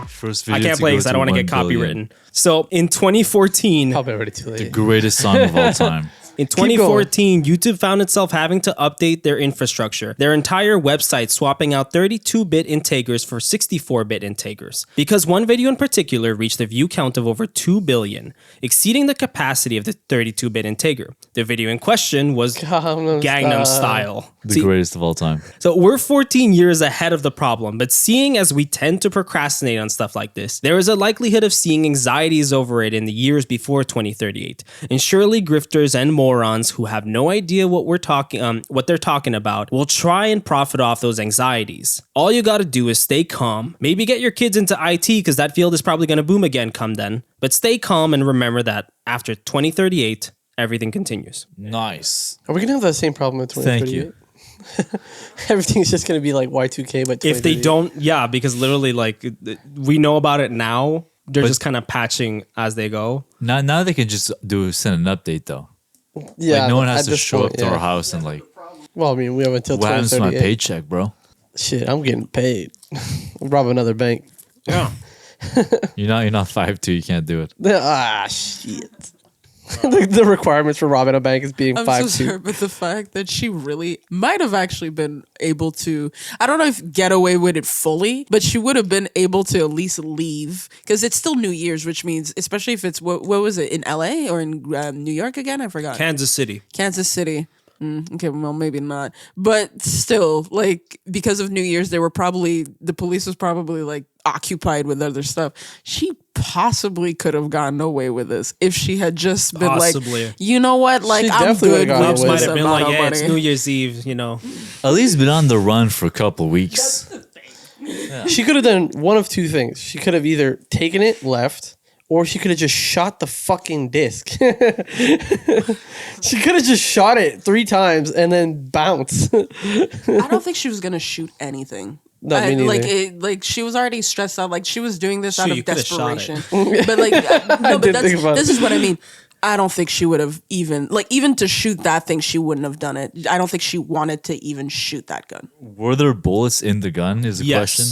Speaker 4: First video
Speaker 5: I can't
Speaker 4: to
Speaker 5: play
Speaker 4: go
Speaker 5: because I
Speaker 4: to
Speaker 5: don't want to
Speaker 4: 1
Speaker 5: get
Speaker 4: billion.
Speaker 5: copywritten. So in 2014,
Speaker 3: Probably already too late.
Speaker 4: The greatest song of all time.
Speaker 5: In 2014, YouTube found itself having to update their infrastructure, their entire website swapping out 32-bit integers for 64-bit integers. Because one video in particular reached a view count of over 2 billion, exceeding the capacity of the 32-bit integer. The video in question was Gangnam Style.
Speaker 4: The greatest of all time.
Speaker 5: So we're 14 years ahead of the problem, but seeing as we tend to procrastinate on stuff like this, there is a likelihood of seeing anxieties over it in the years before 2038. And surely grifters and morons who have no idea what they're talking about will try and profit off those anxieties. All you gotta do is stay calm, maybe get your kids into IT because that field is probably gonna boom again come then, but stay calm and remember that after 2038, everything continues.
Speaker 4: Nice.
Speaker 3: Are we gonna have that same problem in 2038?
Speaker 4: Thank you.
Speaker 3: Everything's just gonna be like Y2K, but
Speaker 5: if they don't, yeah, because literally, like, we know about it now. They're
Speaker 4: But-
Speaker 5: just kind of patching as they go.
Speaker 4: Now they can just send an update though.
Speaker 3: Yeah,
Speaker 4: Like, no one
Speaker 3: at
Speaker 4: has to
Speaker 3: this
Speaker 4: show
Speaker 3: point,
Speaker 4: up to
Speaker 3: yeah.
Speaker 4: our house and like,
Speaker 3: Well, I mean, we have until
Speaker 4: what happens to my
Speaker 3: 2038.
Speaker 4: paycheck, bro?
Speaker 3: Shit, I'm getting paid. Rob another bank.
Speaker 5: Yeah.
Speaker 4: You're not 5'2", you can't do it.
Speaker 3: Ah, shit. The requirements for robbing a bank is being
Speaker 2: I'm
Speaker 3: 5'2".
Speaker 2: so sorry, but the fact that she really might have actually been able to, I don't know if get away with it fully, but she would have been able to at least leave because it's still New Year's, which means, especially if it's, what was it, in LA or in New York again? I forgot.
Speaker 5: Kansas City.
Speaker 2: Kansas City. Okay, well, maybe not. But still, like, because of New Year's, the police was probably like occupied with other stuff. She possibly could have gotten away with this if she had just been
Speaker 5: Possibly.
Speaker 2: like, you know what, like,
Speaker 3: She
Speaker 2: I'm
Speaker 3: definitely
Speaker 2: good
Speaker 3: would've gotten
Speaker 2: with
Speaker 3: away
Speaker 5: Might
Speaker 2: this
Speaker 5: have been
Speaker 2: amount
Speaker 5: like,
Speaker 2: of
Speaker 5: yeah, it's
Speaker 2: money.
Speaker 5: New Year's Eve, you know.
Speaker 4: At least been on the run for a couple weeks.
Speaker 3: She could have done one of two things. She could have either taken it, left, or she could have just shot the fucking disc. She could have just shot it 3 times and then bounced.
Speaker 2: I don't think she was gonna shoot anything.
Speaker 3: No, me neither.
Speaker 2: Like she was already stressed out. Like she was doing this out
Speaker 5: Shoot,
Speaker 2: of
Speaker 5: you coulda shot it.
Speaker 2: desperation. But like, no, but
Speaker 3: did think about
Speaker 2: this
Speaker 3: it.
Speaker 2: is what I mean. I don't think she would have even to shoot that thing. She wouldn't have done it. I don't think she wanted to even shoot that gun.
Speaker 4: Were there bullets in the gun? Is the question?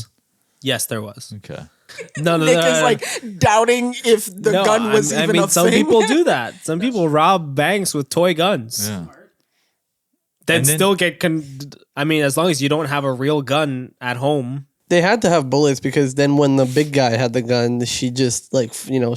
Speaker 5: Yes, there was.
Speaker 4: Okay.
Speaker 5: No,
Speaker 2: Nick is like doubting if the gun was even a
Speaker 5: some
Speaker 2: thing.
Speaker 5: people do that. Some people rob banks with toy guns.
Speaker 4: Yeah.
Speaker 5: Then still get as long as you don't have a real gun at home.
Speaker 3: They had to have bullets because then when the big guy had the gun, she just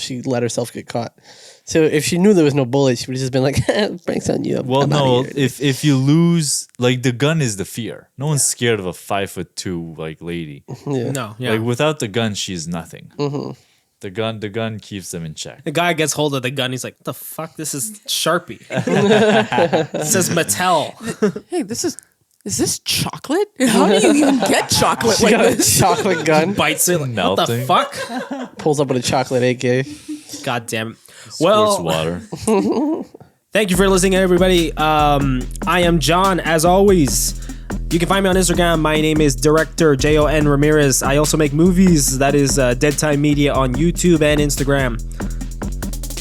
Speaker 3: she let herself get caught. So if she knew there was no bullets, she would have just been like, "Pranks on you."
Speaker 4: Well,
Speaker 3: I'm outta
Speaker 4: no.
Speaker 3: here."
Speaker 4: If you lose, like the gun is the fear. No one's scared of a 5'2" like lady.
Speaker 3: Yeah.
Speaker 5: No, yeah.
Speaker 4: Like without the gun, she's nothing.
Speaker 3: Mm-hmm.
Speaker 4: The gun keeps them in check.
Speaker 5: The guy gets hold of the gun. He's like, "What the fuck? This is Sharpie. It says Mattel."
Speaker 2: Hey, is this chocolate? How do you even get chocolate
Speaker 3: She
Speaker 2: like
Speaker 3: got a
Speaker 2: this?
Speaker 3: chocolate gun.
Speaker 5: Bites it. Like, what the
Speaker 4: Melting.
Speaker 5: fuck?
Speaker 3: Pulls up with a chocolate AK.
Speaker 5: God damn it.
Speaker 4: Squirts
Speaker 5: Well,
Speaker 4: water.
Speaker 5: thank you for listening, everybody. I am John, as always. You can find me on Instagram. My name is Director Jon Ramirez. I also make movies. That is Deadtime Media on YouTube and Instagram.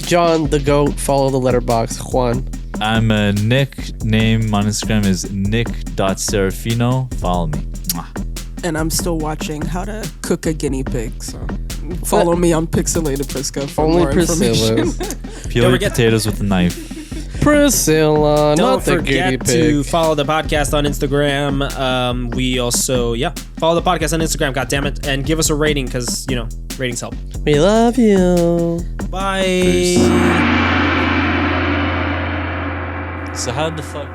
Speaker 3: John the Goat. Follow the letterbox. Juan.
Speaker 4: I'm Nick. Name on Instagram is nick.serafino. Follow me. Mwah.
Speaker 2: And I'm still watching how to cook a guinea pig. So follow me on Pixelated Prisca for
Speaker 3: Only
Speaker 2: more information.
Speaker 3: Priscilla's.
Speaker 4: Peel your potatoes with a knife.
Speaker 3: Priscilla,
Speaker 5: Don't
Speaker 3: not the guinea
Speaker 5: forget to
Speaker 3: pig.
Speaker 5: follow the podcast on Instagram. We also, follow the podcast on Instagram, goddammit, and give us a rating because, ratings help.
Speaker 3: We love you.
Speaker 5: Bye.
Speaker 4: So how the fuck